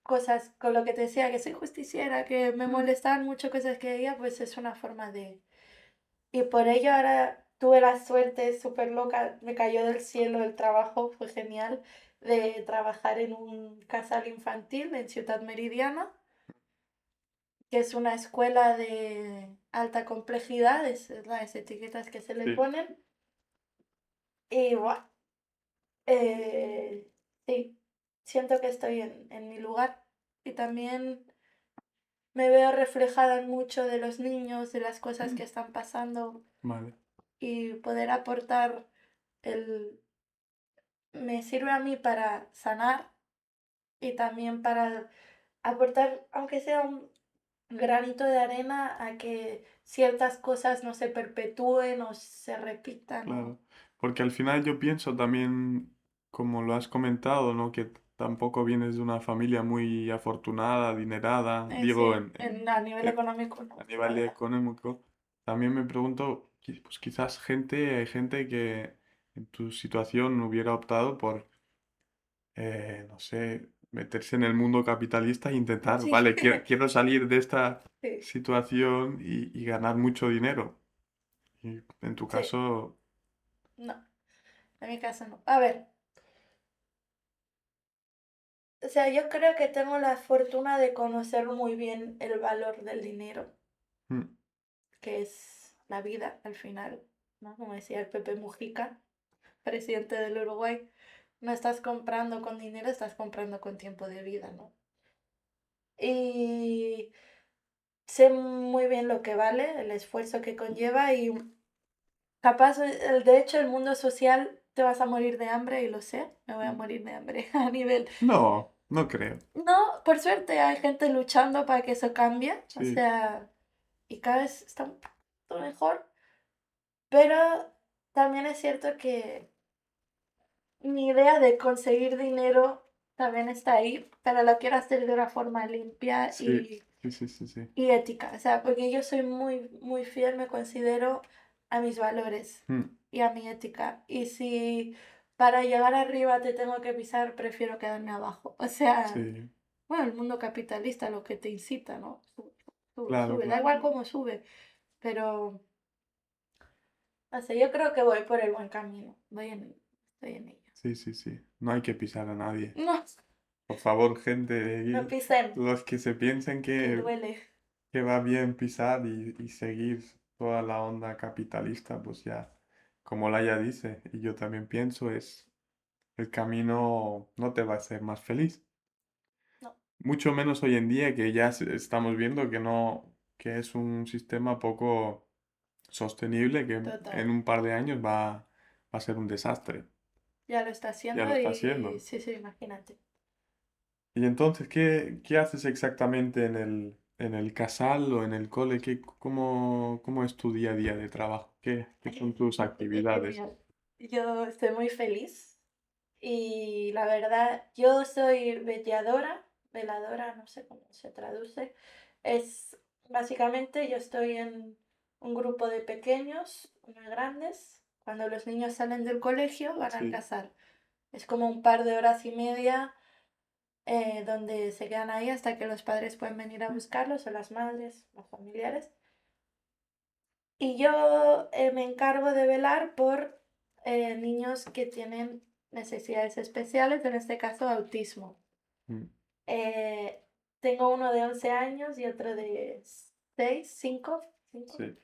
cosas con lo que te decía, que soy justiciera, que me mm, molestaban mucho cosas que veía, pues es una forma de... Y por ello ahora tuve la suerte súper loca, me cayó del cielo el trabajo, fue genial, de trabajar en un casal infantil en Ciudad Meridiana, que es una escuela de alta complejidad, es las etiquetas que se le sí, ponen. Y bueno, sí, siento que estoy en mi lugar. Y también me veo reflejada en mucho de los niños, de las cosas mm, que están pasando vale, y poder aportar el... me sirve a mí para sanar y también para aportar, aunque sea un granito de arena, a que ciertas cosas no se perpetúen o se repitan o... claro. Porque al final yo pienso también, como lo has comentado, ¿no? Que tampoco vienes de una familia muy afortunada, adinerada, digo, sí, a nivel eh, económico a no, la nivel verdad. económico. También me pregunto, pues quizás hay gente que en tu situación hubiera optado por, no sé, meterse en el mundo capitalista e intentar, Sí, vale, quiero salir de esta sí, situación y ganar mucho dinero. Y en tu sí, caso, no, en mi caso no. A ver, o sea, yo creo que tengo la fortuna de conocer muy bien el valor del dinero, mm, que es la vida al final, ¿no? Como decía el Pepe Mujica, presidente del Uruguay, no estás comprando con dinero, estás comprando con tiempo de vida, ¿no? Y sé muy bien lo que vale, el esfuerzo que conlleva y capaz, de hecho, el mundo social te vas a morir de hambre y lo sé, me voy a morir de hambre a nivel. No, no creo. No, por suerte hay gente luchando para que eso cambie, o Sí, sea, y cada vez está un poquito mejor, pero también es cierto que mi idea de conseguir dinero también está ahí, pero lo quiero hacer de una forma limpia sí, sí, sí, sí, sí. y ética, o sea, porque yo soy muy, muy fiel, me considero a mis valores Mm, y a mi ética. Y si para llegar arriba te tengo que pisar, prefiero quedarme abajo. O sea, sí, bueno, el mundo capitalista lo que te incita, ¿no? Sube, sube, claro, sube, da claro. igual cómo sube, pero, no sé, yo creo que voy por el buen camino, estoy en ello. Sí, sí, sí. No hay que pisar a nadie. No, Por favor, gente, no pisen, los que se piensen que duele. que va bien pisar y seguir toda la onda capitalista, pues ya, como Laia dice, y yo también pienso, es el camino no te va a hacer más feliz. No, Mucho menos hoy en día que ya estamos viendo que no, que es un sistema poco sostenible, que total. en un par de años va a ser un desastre. Ya lo está Ya lo haciendo está y haciendo. sí, sí, imagínate. Y entonces, ¿qué haces exactamente en el casal o en el cole? ¿Cómo es tu día a día de trabajo? ¿Qué son tus actividades? Genial. Yo estoy muy feliz y la verdad, yo soy veladora, no sé cómo se traduce. Es básicamente yo estoy en un grupo de pequeños, muy grandes. Cuando los niños salen del colegio van al Sí, casal. Es como un par de horas y media donde se quedan ahí hasta que los padres pueden venir a buscarlos o las madres, los familiares. Y yo me encargo de velar por niños que tienen necesidades especiales, en este caso autismo. mm, Eh, Tengo uno de 11 años y otro de 6 5 sí,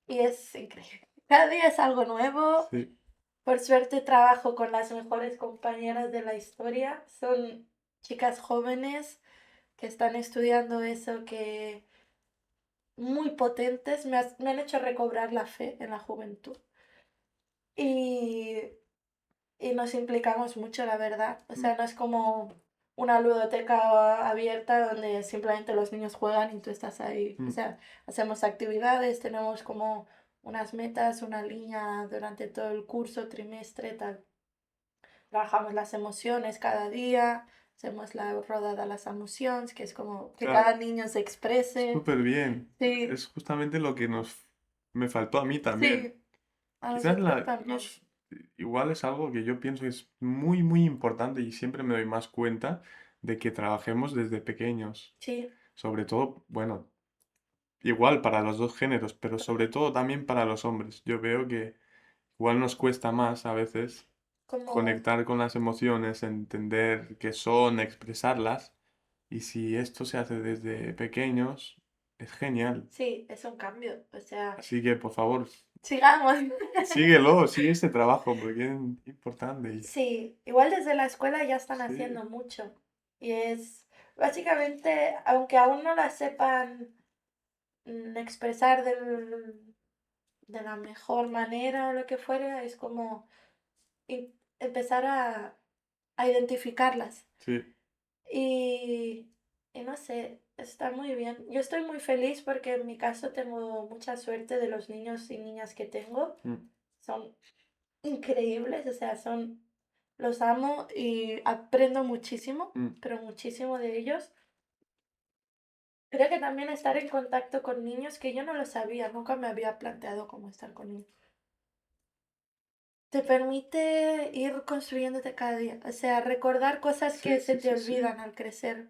y es increíble. Cada día es algo nuevo. sí, Por suerte trabajo con las mejores compañeras de la historia. Son chicas jóvenes que están estudiando eso, que muy potentes, me han hecho recobrar la fe en la juventud. Y, y nos implicamos mucho, la verdad. O mm, sea, no es como una ludoteca abierta donde simplemente los niños juegan y tú estás ahí. O mm, sea, hacemos actividades, tenemos como unas metas, una línea durante todo el curso, trimestre, tal. Trabajamos las emociones cada día, hacemos la rodada las emociones, que es como que claro, cada niño se exprese. súper bien. Sí, Es justamente lo que me faltó a mí también. sí, a Quizás nosotros también. igual es algo que yo pienso que es muy, muy importante y siempre me doy más cuenta de que trabajemos desde pequeños. Sí, Sobre todo, bueno, igual para los dos géneros, pero sobre todo también para los hombres. Yo veo que igual nos cuesta más a veces como conectar con las emociones, entender qué son, expresarlas. Y si esto se hace desde pequeños, es genial. sí, es un cambio. O sea, Así que, por favor, sigamos. síguelo, sigue este trabajo porque es importante. Sí, igual desde la escuela ya están Sí, haciendo mucho. Y es básicamente, aunque aún no la sepan expresar de la mejor manera o lo que fuera, es como empezar a identificarlas. sí, Y, y no sé, está muy bien. Yo estoy muy feliz porque en mi caso tengo mucha suerte de los niños y niñas que tengo. mm, Son increíbles, o sea, los amo y aprendo muchísimo, mm, pero muchísimo de ellos. Creo que también estar en contacto con niños que yo no lo sabía, nunca me había planteado cómo estar con niños. Te permite ir construyéndote cada día, o sea, recordar cosas sí, que se sí, te sí, sí. olvidan al crecer.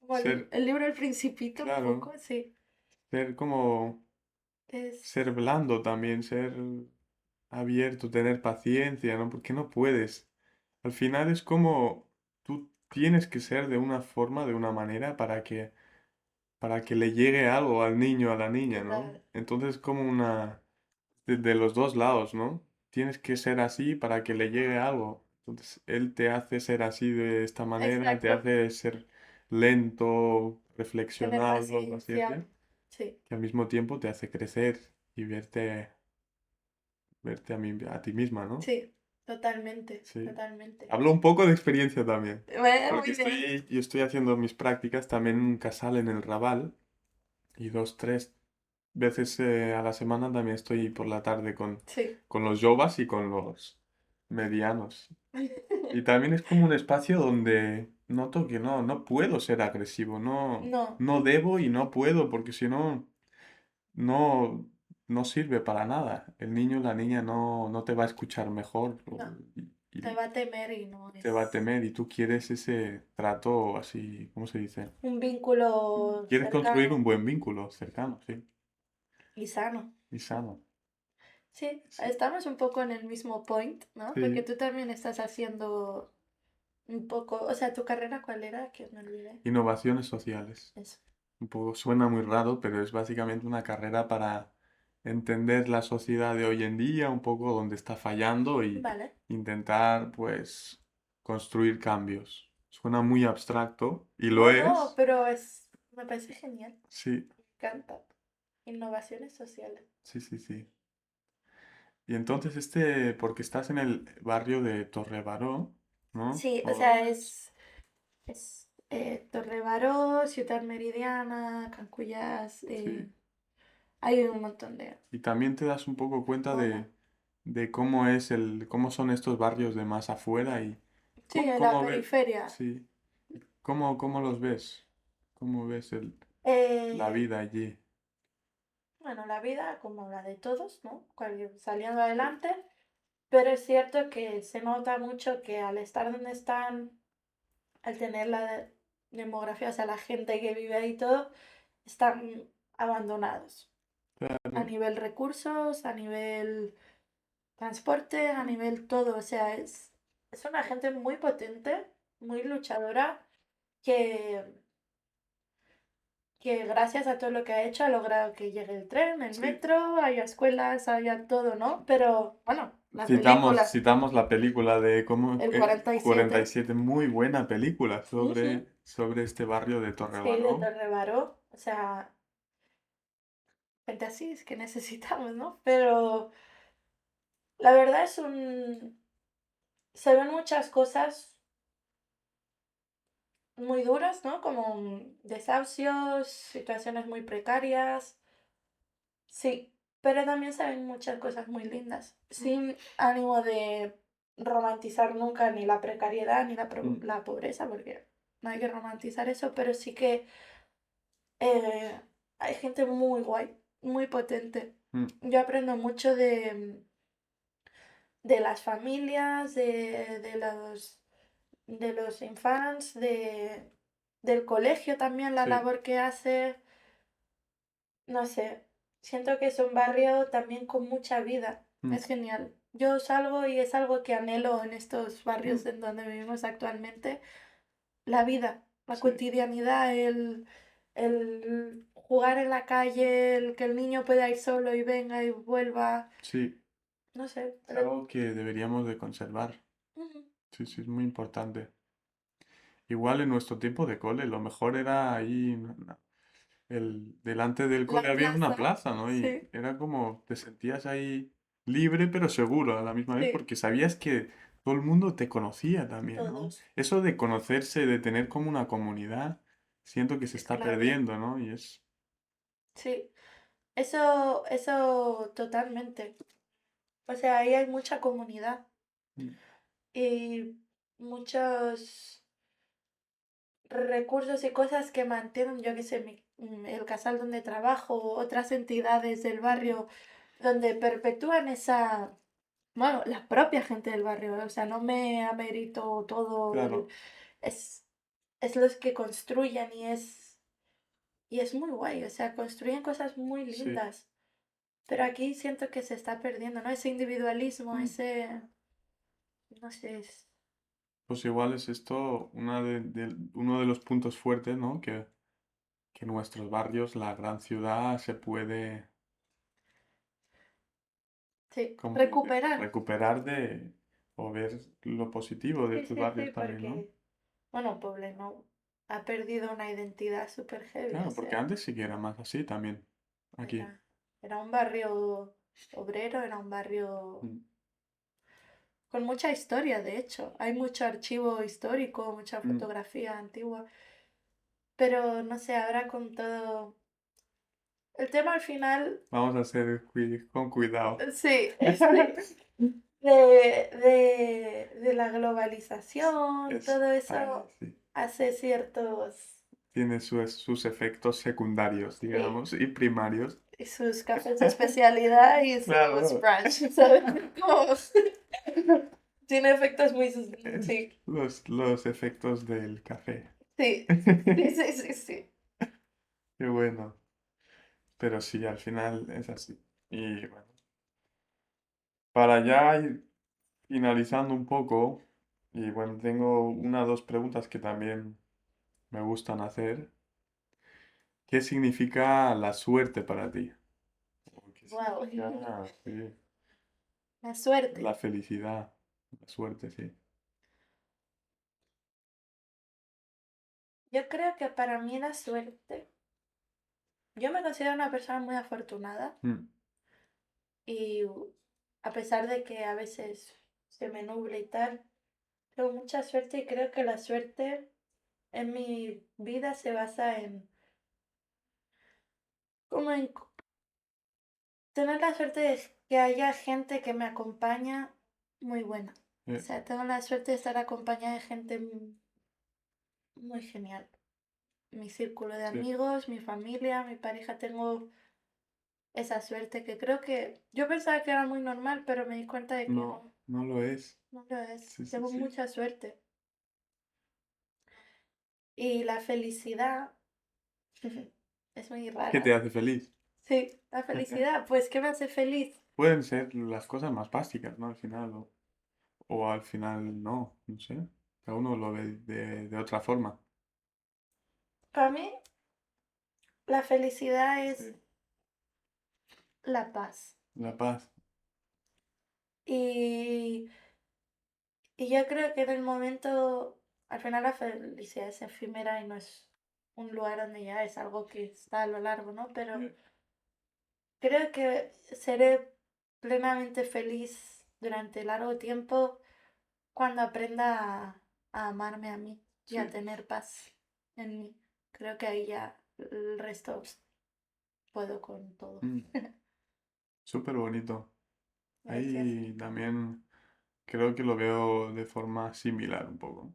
Como Ser, el libro El Principito, un claro, poco, sí. ser como, Es, ser blando también, ser abierto, tener paciencia, ¿no? Porque no puedes. Al final es como tú tienes que ser de una forma, de una manera para que le llegue algo al niño, a la niña, ¿no? total. Entonces como una, de los dos lados, ¿no? Tienes que ser así para que le llegue algo. Entonces él te hace ser así de esta manera, te Exacto. hace ser lento, tener reflexionado lo paciencia. consciente, Sí, que al mismo tiempo te hace crecer y verte a ti misma, ¿no? sí, totalmente, Sí. totalmente. Hablo un poco de experiencia también, porque Muy bien. yo estoy haciendo mis prácticas también en un casal en el Raval y dos, tres veces a la semana también estoy por la tarde Sí. con los yobas y con los medianos. Y también es como un espacio donde noto que no puedo ser agresivo, No, no debo y no puedo, porque si no, no, no sirve para nada. El niño o la niña no te va a escuchar mejor no. Te y va a temer y no te va a es temer y tú quieres ese trato así, ¿cómo se dice? un vínculo Quieres construir un cercano buen vínculo cercano, sí, y sano. y sano. Sí, Sí, estamos un poco en el mismo point, ¿no? Porque sí. tú también estás haciendo un poco, o sea, ¿tu carrera cuál era? Que me olvidé. Innovaciones sociales. Eso. Un poco suena muy raro, pero es básicamente una carrera para entender la sociedad de hoy en día, un poco dónde está fallando y Vale. intentar, pues, construir cambios. Suena muy abstracto y lo No, no, es. pero me parece genial. Sí, Me encanta. Innovaciones sociales. sí, sí, sí. Y entonces porque estás en el barrio de Torrebaró, ¿no? Sí, o sea, es Torre Ciudad Meridiana, Cancuyás, Sí. hay un montón de Y también te das un poco cuenta zona. de cómo son estos barrios de más afuera y Sí, en la cómo ve, periferia. sí, cómo los ves, cómo ves la Eh, vida allí. bueno, la vida como la de todos, ¿no? Saliendo adelante, pero es cierto que se nota mucho que al estar donde están, al tener la demografía, o sea, la gente que vive ahí y todo, están abandonados. A Claro, nivel recursos, a nivel transporte, a nivel todo. O sea, es una gente muy potente, muy luchadora, que, que gracias a todo lo que ha hecho ha logrado que llegue el tren, el sí. metro, haya escuelas, haya todo, ¿no? Pero bueno, la película, Citamos la película de el 47, 47, muy buena película ujú, sobre este barrio de sí, de Torrebaró. Torrebaró, o sea, gente así es que necesitamos, ¿no? Pero la verdad se ven muchas cosas muy duras, ¿no? Como desahucios, situaciones muy precarias. Sí, pero también se ven muchas cosas muy lindas. Sin ánimo de romantizar nunca ni la precariedad ni Mm, la pobreza, porque no hay que romantizar eso, pero sí que eh, hay gente muy guay, muy potente. mm, Yo aprendo mucho de las familias, de los infants, del colegio también, la sí, labor que hace. No sé, siento que es un barrio también con mucha vida. mm, Es genial. Yo salgo y es algo que anhelo en estos barrios mm, en donde vivimos actualmente. La vida, la sí, cotidianidad, el jugar en la calle, el que el niño pueda ir solo y venga y vuelva. sí. No sé, Es algo que deberíamos de conservar. ujú, Sí, sí, es muy importante. Igual en nuestro tiempo de cole, lo mejor era ahí, delante del cole la había una plaza, plaza, ¿no? Y sí, era como, te sentías ahí libre pero seguro a la misma vez sí, porque sabías que todo el mundo te conocía también, ¿no? todos. Eso de conocerse, de tener como una comunidad, siento que se Es está clave. perdiendo, ¿no? Y es... Sí, eso totalmente. O sea, ahí hay mucha comunidad. mm, Y muchos recursos y cosas que mantienen, yo qué sé, el casal donde trabajo, otras entidades del barrio, donde perpetúan esa, bueno, la propia gente del barrio, o sea, no me amerito todo claro, es, es los que construyen y es muy guay, o sea, construyen cosas muy sí. lindas, pero aquí siento que se está perdiendo, ¿no? Ese individualismo, Mm. no sé, Pues igual es esto uno de los puntos fuertes, ¿no? Que en nuestros barrios, la gran ciudad, se puede, sí, ¿cómo se dice? recuperar. Recuperar o ver lo positivo de Sí, estos sí, barrios sí, también, ¿no? porque, bueno, Poble no. ha perdido una identidad súper heavy, o Claro, porque sea, antes sí que era más así también. Aquí. era un barrio obrero, era un barrio Mm, con mucha historia, de hecho. Hay mucho archivo histórico, mucha mm. fotografía antigua, pero no sé, ahora con todo... El tema al final, Vamos a hacer con cuidado. sí, de la globalización, todo eso Sí. hace ciertos... Tiene sus efectos secundarios, Sí, digamos, y primarios. y sus cafés de especialidad y sus Claro, brunch, ¿sabes? Como... Tiene efectos muy... es Sí, los efectos del café. sí, sí, sí, sí, sí. Qué bueno. Pero sí, al final es así. Y bueno, para ya ir finalizando un poco, y bueno, tengo una o dos preguntas que también me gustan hacer. ¿Qué significa la suerte para ti? ¿O qué Wow. significa, sí, La la suerte. felicidad? La suerte, sí. Yo creo que para mí la suerte, yo me considero una persona muy afortunada Mm, y a pesar de que a veces se me nuble y tal, tengo mucha suerte y creo que la suerte en mi vida se basa en como en tener la suerte de que haya gente que me acompaña muy buena. O eh, sea, tengo la suerte de estar acompañada de gente muy genial. Mi círculo de sí. amigos, mi familia, mi pareja, tengo esa suerte que creo que yo pensaba que era muy normal, pero me di cuenta de que No, no, no lo es. no lo es. Sí, sí, Tengo sí. mucha suerte. Y la felicidad es muy ¿Qué te rara. hace feliz? Sí, la felicidad, pues, ¿qué me hace feliz? Pueden ser las cosas más básicas, ¿no? Al final, o al final no, no sé. Cada uno lo ve de otra forma. Para mí, la felicidad es Sí. la paz. La paz. Y, y yo creo que en el momento, al final la felicidad es efímera y no es un lugar donde ya es algo que está a lo largo, ¿no? Pero Eh, creo que seré plenamente feliz durante largo tiempo cuando aprenda a amarme a mí y a Sí. tener paz en mí. Creo que ahí ya el resto puedo con todo. Mm, súper bonito. Gracias. Ahí también creo que lo veo de forma similar un poco.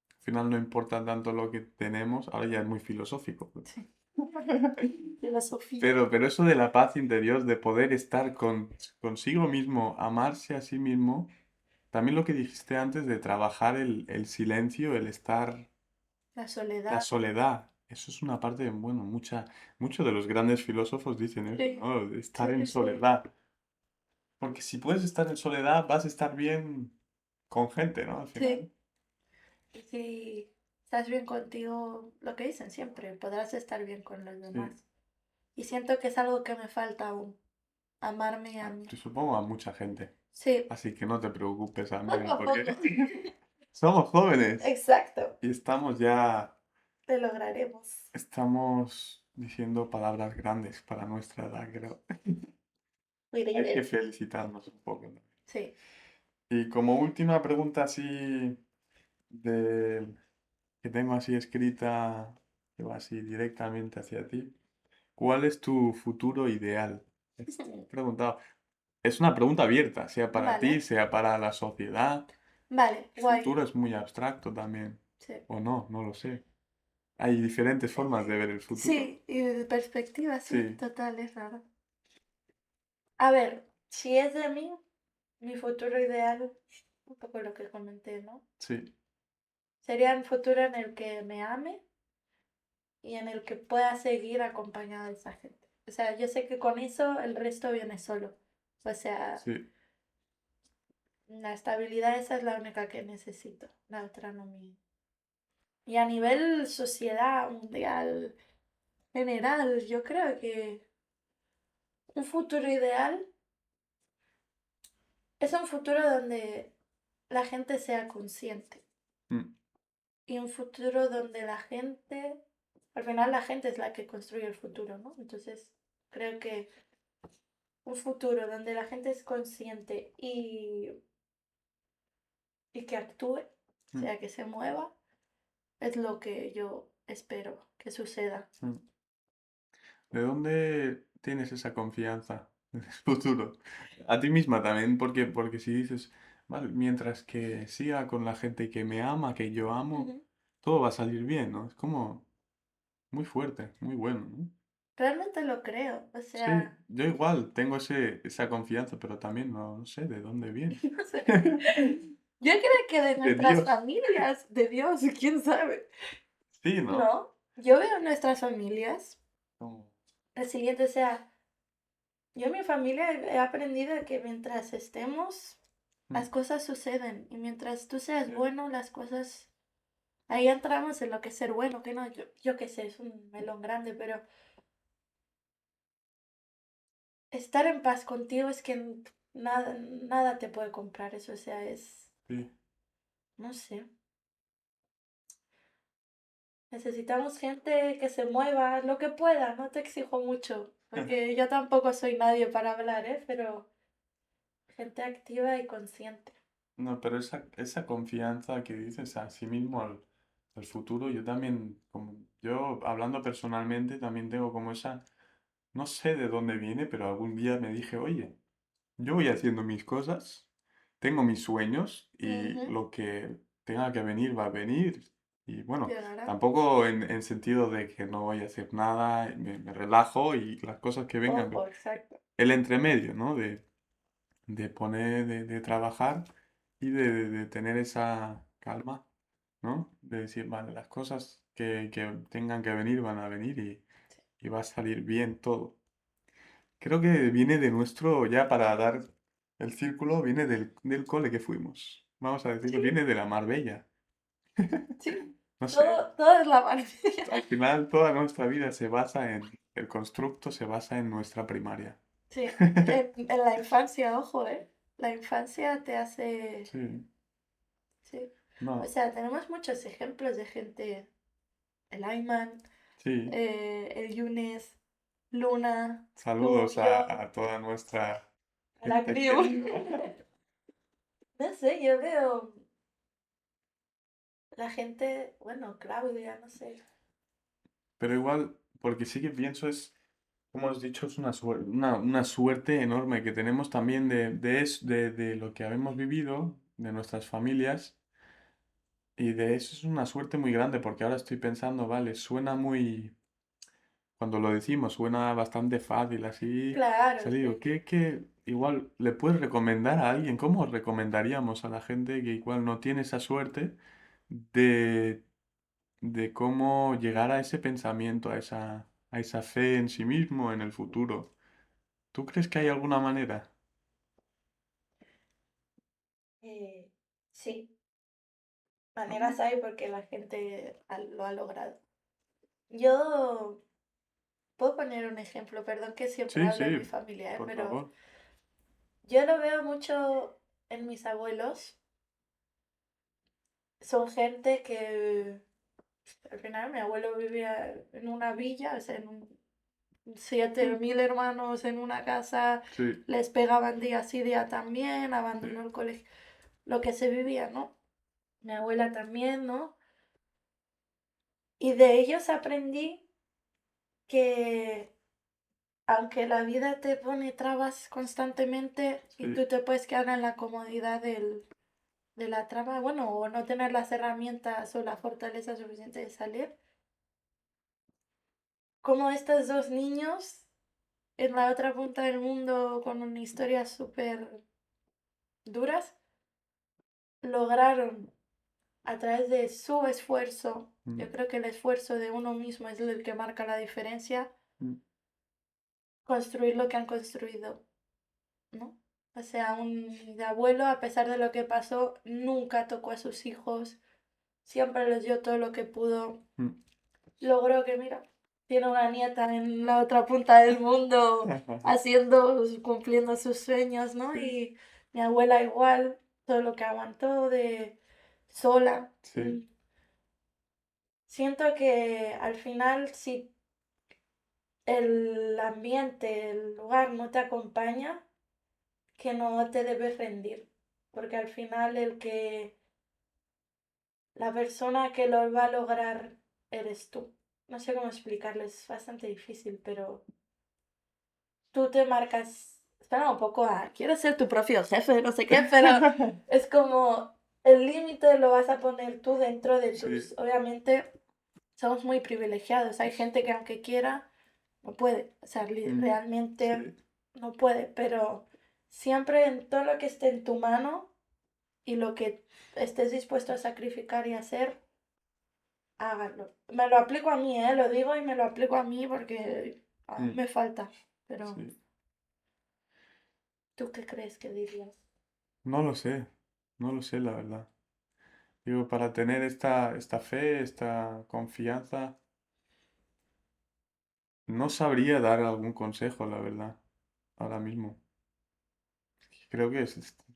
Al final no importa tanto lo que tenemos, ahora ya es muy filosófico. Sí. Filosofía. Pero eso de la paz interior, de poder estar consigo mismo, amarse a sí mismo, también lo que dijiste antes de trabajar el silencio, el estar, La la soledad. soledad, eso es una parte, bueno, muchos de los grandes filósofos dicen eso, Sí, ¿no? De estar sí, en sí, sí. soledad. Porque si puedes estar en soledad, vas a estar bien con gente, ¿no? Al Sí. final. Y si estás bien contigo, lo que dicen siempre, podrás estar bien con los Sí. demás. Y siento que es algo que me falta aún, amarme a mí. Yo supongo a mucha gente. Sí, Así que no te preocupes, amiga, poco a porque poco. somos jóvenes Exacto, y estamos ya, lo lograremos. estamos diciendo palabras grandes para nuestra edad, creo. Muy Hay que bien. felicitarnos un poco, ¿no? Sí. Y como última pregunta así de, que tengo así escrita, que va así directamente hacia ti, ¿cuál es tu futuro ideal? Esto he preguntado. Es una pregunta abierta, sea para ti, Vale, sea para la sociedad. vale, El guay. futuro es muy abstracto también. Sí. O no, no lo sé. Hay diferentes formas de ver el futuro. Sí, y de perspectiva, sí, Sí, total, es raro. A ver, si es de mí, mi futuro ideal, un poco lo que comenté, ¿no? sí, Sería un futuro en el que me ame y en el que pueda seguir acompañada de esa gente. O sea, yo sé que con eso el resto viene solo. O sea, sí. la estabilidad esa es la única que necesito, la otra no me... Y a nivel sociedad mundial general, yo creo que un futuro ideal es un futuro donde la gente sea consciente. Mm. y un futuro donde la gente, al final la gente es la que construye el futuro, ¿no? Entonces, creo que un futuro donde la gente es consciente y que actúe, o Mm, sea, que se mueva, es lo que yo espero que suceda. mm. ¿De dónde tienes esa confianza en el futuro? A ti misma también, porque si dices, vale, mientras que siga con la gente que me ama, que yo amo, Ujú. todo va a salir bien, ¿no? Es como muy fuerte, muy bueno, ¿no? Realmente lo creo, o Sí, sea, yo igual tengo esa confianza, pero también no sé de dónde viene. no sé. Yo creo que de De nuestras Dios. familias, de Dios, quién sabe. Sí, ¿no? No, yo veo nuestras familias, Como, el siguiente, o sea, yo en mi familia he aprendido que mientras estemos, mm, las cosas suceden. Y mientras tú seas sí, bueno, las cosas... Ahí entramos en lo que es ser bueno, que no, yo qué sé, es un melón grande, pero estar en paz contigo es que nada, nada te puede comprar eso, o sea, es, sí. no sé. Necesitamos gente que se mueva lo que pueda, no te exijo mucho, porque yo tampoco soy nadie para hablar, ¿eh? Pero gente activa y consciente. No, pero esa confianza que dices a sí mismo al futuro, yo también, como yo hablando personalmente, también tengo como no sé de dónde viene, pero algún día me dije, oye, yo voy haciendo mis cosas, tengo mis sueños y Ujú. lo que tenga que venir va a venir. Y bueno, Llegará. tampoco en sentido de que no voy a hacer nada, me relajo y las cosas que vengan, Ojo, exacto. el entremedio, ¿no? De poner, de trabajar y de tener esa calma, ¿no? De decir, vale, las cosas que tengan que venir van a venir y va a salir bien todo. Creo que viene de nuestro, ya para dar el círculo, viene del cole que fuimos. Vamos a decirlo, Sí, viene de la Marbella. sí. No sé, Todo es la maravilla. al final toda nuestra vida se basa el constructo se basa en nuestra primaria. Sí, en la infancia, ojo, ¿eh? La infancia te hace... Sí, Sí. O no, sea, tenemos muchos ejemplos de gente, el Ayman, sí. el Yunes, Luna, tú, Saludos yo, a toda nuestra a la gente crew. querida. No sé, yo veo la gente, bueno, Claudia, no sé. Pero igual, porque sí que pienso como has dicho, es una suerte enorme que tenemos también de lo que habemos vivido, de nuestras familias, y de eso es una suerte muy grande, porque ahora estoy pensando, vale, suena cuando lo decimos, suena bastante fácil, así, Claro, salido. sí. ¿Qué igual le puedes recomendar a alguien? ¿Cómo recomendaríamos a la gente que igual no tiene esa suerte de cómo llegar a ese pensamiento, a esa fe en sí mismo, en el futuro? ¿Tú crees que hay alguna manera? Eh, sí, maneras hay porque la gente lo ha logrado. Yo puedo poner un ejemplo, perdón que siempre Sí, hablo de mi sí, familia, por pero favor. yo lo veo mucho en mis abuelos. Son gente que al final mi abuelo vivía en una villa, o sea, en un 7.000 hermanos en una casa, Sí, les pegaban día sí, día también, sí, abandonó el colegio, lo que se vivía, ¿no? Mi abuela también, ¿no? Y de ellos aprendí que aunque la vida te pone trabas constantemente y sí, tú te puedes quedar en la comodidad de la traba, bueno, o no tener las herramientas o la fortaleza suficiente de salir, como estos dos niños en la otra punta del mundo con una historia súper duras, lograron a través de su esfuerzo, mm, yo creo que el esfuerzo de uno mismo es el que marca la diferencia, mm, construir lo que han construido, ¿no? O sea, un abuelo, a pesar de lo que pasó, nunca tocó a sus hijos, siempre les dio todo lo que pudo, mm. logró que, mira, tiene una nieta en la otra punta del mundo haciendo, cumpliendo sus sueños, ¿no? Sí, Y mi abuela igual, todo lo que aguantó de sola. sí, siento que al final si el ambiente, el lugar no te acompaña, que no te debes rendir, porque al final la persona que lo va a lograr eres tú. No sé cómo explicarles, es bastante difícil, pero tú te marcas, suena un poco a, quiero ser tu propio jefe, no sé qué, pero es como el límite lo vas a poner tú dentro de Sí, tus, obviamente somos muy privilegiados, hay gente que aunque quiera no puede, o sea, mm, realmente sí, no puede, pero siempre en todo lo que esté en tu mano y lo que estés dispuesto a sacrificar y hacer, háganlo. Me lo aplico a mí, ¿eh? Lo digo y me lo aplico a mí porque aún mm, me falta. Pero, sí. ¿tú qué crees que dirías? No lo sé, no lo sé, la verdad. Digo, para tener esta fe, esta confianza, no sabría dar algún consejo, la verdad, ahora mismo. Creo que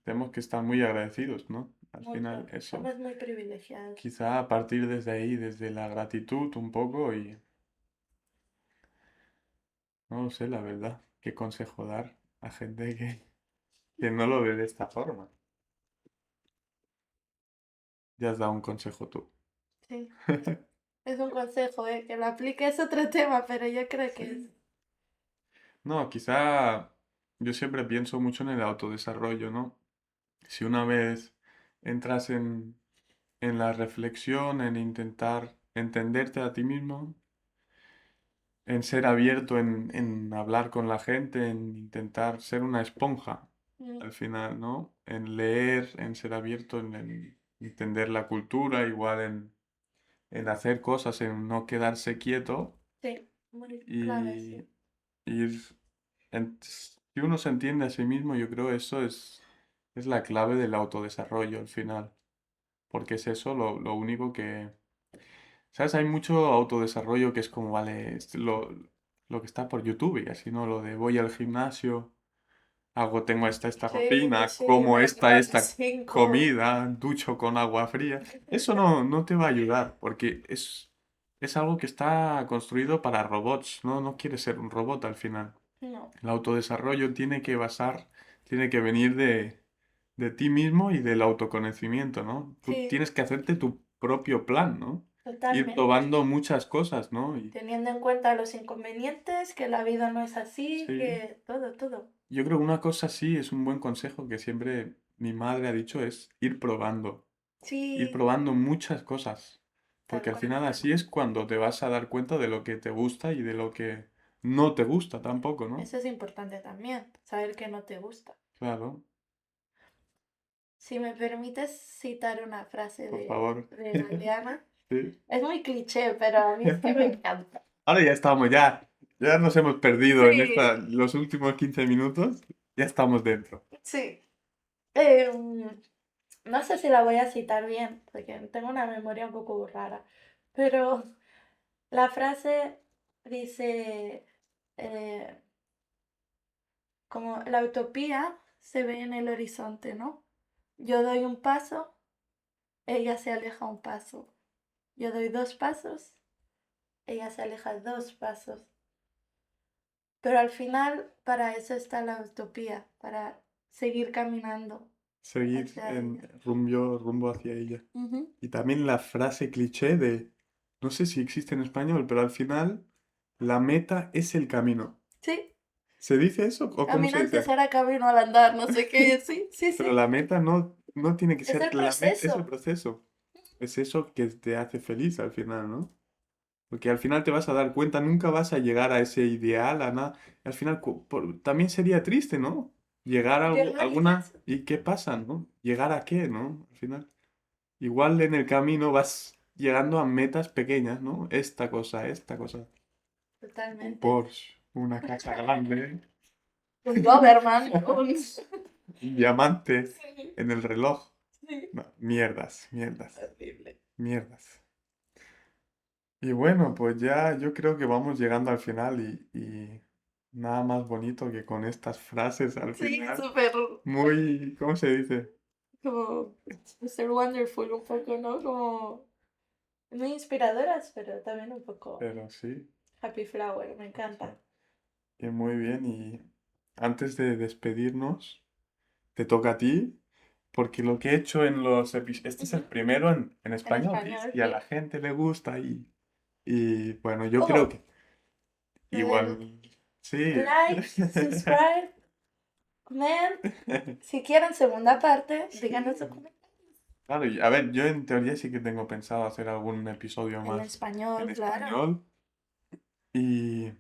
tenemos que estar muy agradecidos, ¿no? Al final, Mucho. eso. Somos muy privilegiados. Quizá a partir desde ahí, desde la gratitud un poco y no lo sé, la verdad, qué consejo dar a gente que no lo ve de esta forma. Ya has dado un consejo tú. Sí. Es un consejo, ¿eh? Que lo aplique es otro tema, pero yo creo que es... Sí. No, quizá yo siempre pienso mucho en el autodesarrollo, ¿no? Si una vez entras en la reflexión, en intentar entenderte a ti mismo, en ser abierto, en hablar con la gente, en intentar ser una esponja, Mm, al final, ¿no? En leer, en ser abierto, en entender la cultura, igual en hacer cosas, en no quedarse quieto sí, muy clave, y sí. ir... si uno se entiende a sí mismo, yo creo eso es la clave del autodesarrollo al final, porque es eso lo único que... ¿Sabes? Hay mucho autodesarrollo que es como, vale, lo que está por YouTube y así, ¿no? Lo de voy al gimnasio, tengo esta Sí, rutina, sí, como me levanto esta 5. comida, ducho con agua fría. Eso no te va a ayudar porque es algo que está construido para robots, ¿no? No quieres ser un robot al final. No, El autodesarrollo tiene que venir de ti mismo y del autoconocimiento, ¿no? Tú sí, tienes que hacerte tu propio plan, ¿no? Ir totalmente. probando muchas cosas, ¿no? Y Teniendo en cuenta los inconvenientes, que la vida no es así, sí, que todo, todo. yo creo que una cosa sí es un buen consejo que siempre mi madre ha dicho es ir Sí, probando muchas cosas, tal porque al cual. final así es cuando te vas a dar cuenta de lo que te gusta y de lo que no te gusta tampoco, ¿no? Eso es importante también, saber que no te gusta. Claro, Si me permites citar una frase por favor. de Galeana, Sí. es muy cliché, pero a mí es que me encanta. Ahora ya estamos, ya nos hemos perdido en Sí, los últimos 15 minutos, ya estamos dentro. sí. Em, no sé si la voy a citar bien, porque tengo una memoria un poco rara, pero la frase dice, eh, como la utopía se ve en el horizonte, ¿no? Yo doy un paso, ella se aleja un paso. Yo doy 2 pasos, ella se aleja 2 pasos. Pero al final, para eso está la utopía, para seguir caminando Seguir hacia en ella. rumbo hacia ella. Ujú. Y también la frase cliché de, no sé si existe en español, pero al final la meta es el camino. Sí, ¿Se dice eso o cómo se caminante dice? será camino al andar, no sé qué. Sí, sí, Pero sí. la meta no tiene que Es ser el la meta, es el proceso, proceso. Es eso que te hace feliz al final, ¿no? Porque al final te vas a dar cuenta, nunca vas a llegar a ese ideal, a nada. Al final también sería triste, ¿no? Llegar a llegar y ya alguna... ¿Y qué pasa, no? ¿Llegar a qué, no? Al final. Igual en el camino vas llegando a metas pequeñas, ¿no? Esta cosa. Un totalmente. Porsche, una casa grande, Un Doberman, un... un diamante Sí, en el reloj. sí. No, mierdas, mierdas, Horrible. mierdas. Y bueno, pues ya yo creo que vamos llegando al final y nada más bonito que con estas frases al Sí, final. súper Muy, ¿cómo se dice? como Mr. Wonderful un poco, ¿no? Como muy inspiradoras, pero también un poco pero sí, happy flower, me sí. encanta. Y muy bien, y antes de despedirnos, te toca a ti, porque lo que he hecho en los episodios, este es el Ujú. primero en En español, español, y a la sí. gente le gusta, y bueno, yo creo Oh, que eh, igual, sí. like, subscribe, comment. Si quieren segunda parte, díganos en Sí. comentarios. Claro, a ver, yo en teoría sí que tengo pensado hacer algún episodio En más en español, claro. español, y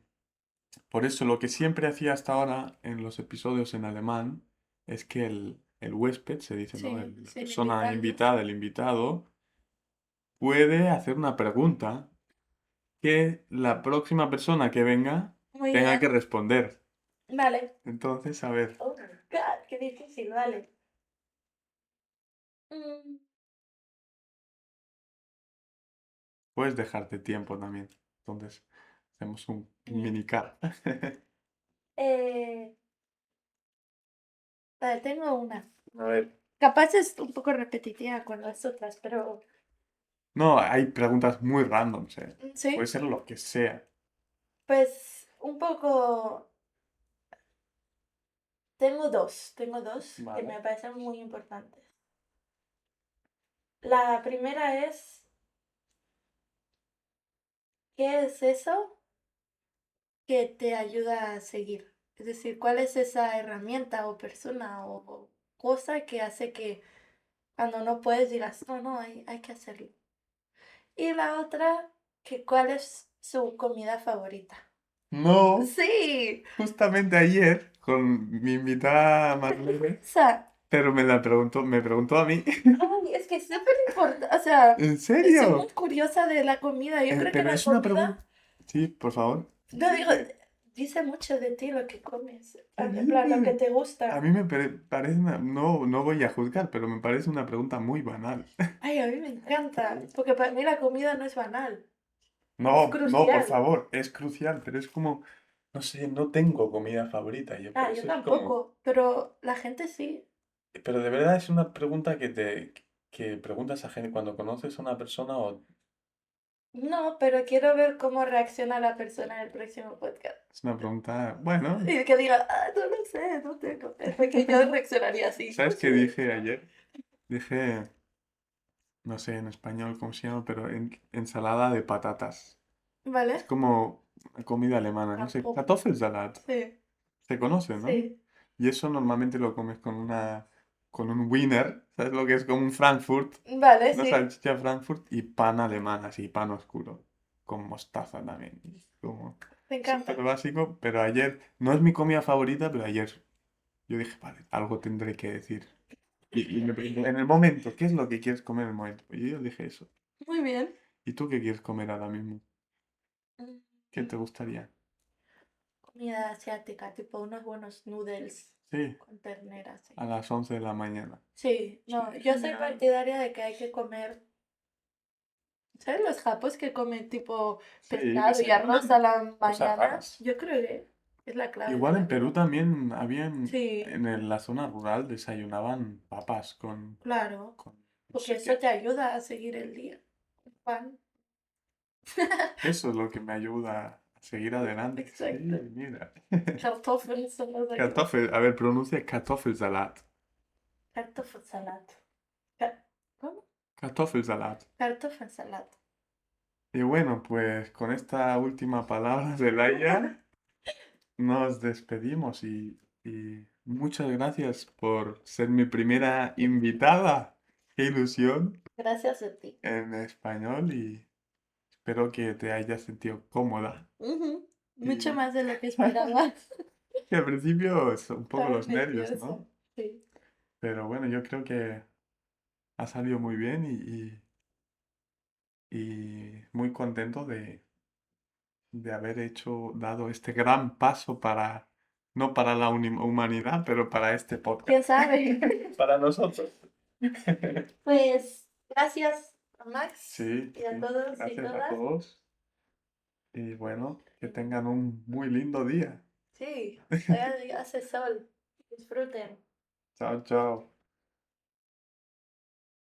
por eso lo que siempre hacía hasta ahora en los episodios en alemán es que el huésped, se dice, ¿no? Sí, La sí, el persona invitado. invitada, el invitado, puede hacer una pregunta que la próxima persona que venga Muy tenga que bien. responder. Vale. Entonces, a ver, Oh, God, qué difícil, vale. Mm, puedes dejarte tiempo también. Entonces, hacemos un bien. mini-car. Eh, vale, tengo una. A ver. Capaz es un poco repetitiva con las otras, pero No, hay preguntas muy randoms, ¿eh? Puede sí, ser lo que sea. pues un poco. Tengo dos que Vale. me parecen muy importantes. La primera es, ¿qué es eso que te ayuda a seguir? Es decir, ¿cuál es esa herramienta o persona o cosa que hace que cuando no puedes digas, no, no, hay que hacerlo? Y la otra, que ¿cuál es su comida favorita? No, Sí, justamente ayer con mi invitada Marlene, esa. pero me preguntó a mí. Ay, es que es súper importante, o sea, ¿En soy muy serio? curiosa de la comida. Yo creo que Pero la es una comida, pregunta. Sí, por favor. no digo, Dime, dice mucho de ti lo que comes, en plan, lo que dime. te A gusta. mí me parece no, no voy a juzgar, pero me parece una pregunta muy banal. Ay, a mí me encanta, porque para mí la comida no es banal, es No, no, por crucial. favor, es crucial, pero es como, no sé, no tengo comida favorita, yo por Ah, yo eso es como, tampoco, pero la gente sí. pero de verdad es una pregunta que preguntas a gente cuando conoces a una persona o No, pero quiero ver cómo reacciona la persona en el próximo podcast. es una pregunta, bueno, Y que diga, ah, no lo sé, no tengo. Es porque yo reaccionaría así, no ¿sabes qué sé. dije ayer? Dije, no sé en español cómo se llama, pero ensalada de patatas. Es ¿Vale? como comida alemana, no sé, Tampoco. Kartoffelsalat, Sí, se conoce, ¿no? sí. Y eso normalmente lo comes con un Wiener, ¿sabes lo que es como un Frankfurt? Vale, Una sí. salchicha Frankfurt y pan alemán, así, pan oscuro, con mostaza también. Y como Me súper encanta. básico, pero ayer, no es mi comida favorita, pero ayer yo dije, vale, algo tendré que decir. Y me preguntó, en el momento, ¿qué es lo que quieres comer en el momento? Y yo dije eso. Muy bien. ¿Y tú qué quieres comer ahora mismo? ¿Qué Mm, te gustaría? comida asiática, tipo unos buenos noodles Sí, con ternera, sí. a las 11 de la mañana. Sí, Sí, no, yo soy genial. partidaria de que hay que comer, ¿sabes los japos que comen tipo Sí, pescado y arroz a desayunan la cosas mañana? raras. Yo creo que es la clave de Igual la en Perú vida. también habían, Sí, en la zona rural desayunaban papas claro, con no porque sé eso qué. te ayuda a seguir el día. Pan. Eso es lo que me ayuda a seguir adelante. Sí, Exacto. mira. Kartoffeln son los ayuda. A ver, pronuncia Kartoffelsalat. Kartoffelsalat. Ka- ¿Cómo? Kartoffelsalat. Kartoffelsalat. Y bueno, pues con esta última palabra de Laia nos despedimos y muchas gracias por ser mi primera invitada. Qué ilusión Gracias a ti. en español y espero que te hayas sentido cómoda. Ujú. Mucho Y más de lo que esperaba. que al principio es un poco Estaba los nervios, nerviosa. ¿no? Sí. Pero bueno, yo creo que ha salido muy bien y muy contento de haber dado este gran paso no para la humanidad, pero para este ¿Quién podcast. sabe? Para nosotros. Pues gracias a Max Sí, y a sí. todos y Gracias a todas. todos y bueno, que tengan un muy lindo día. Sí, hoy hace sol. Disfruten. Chao, chao.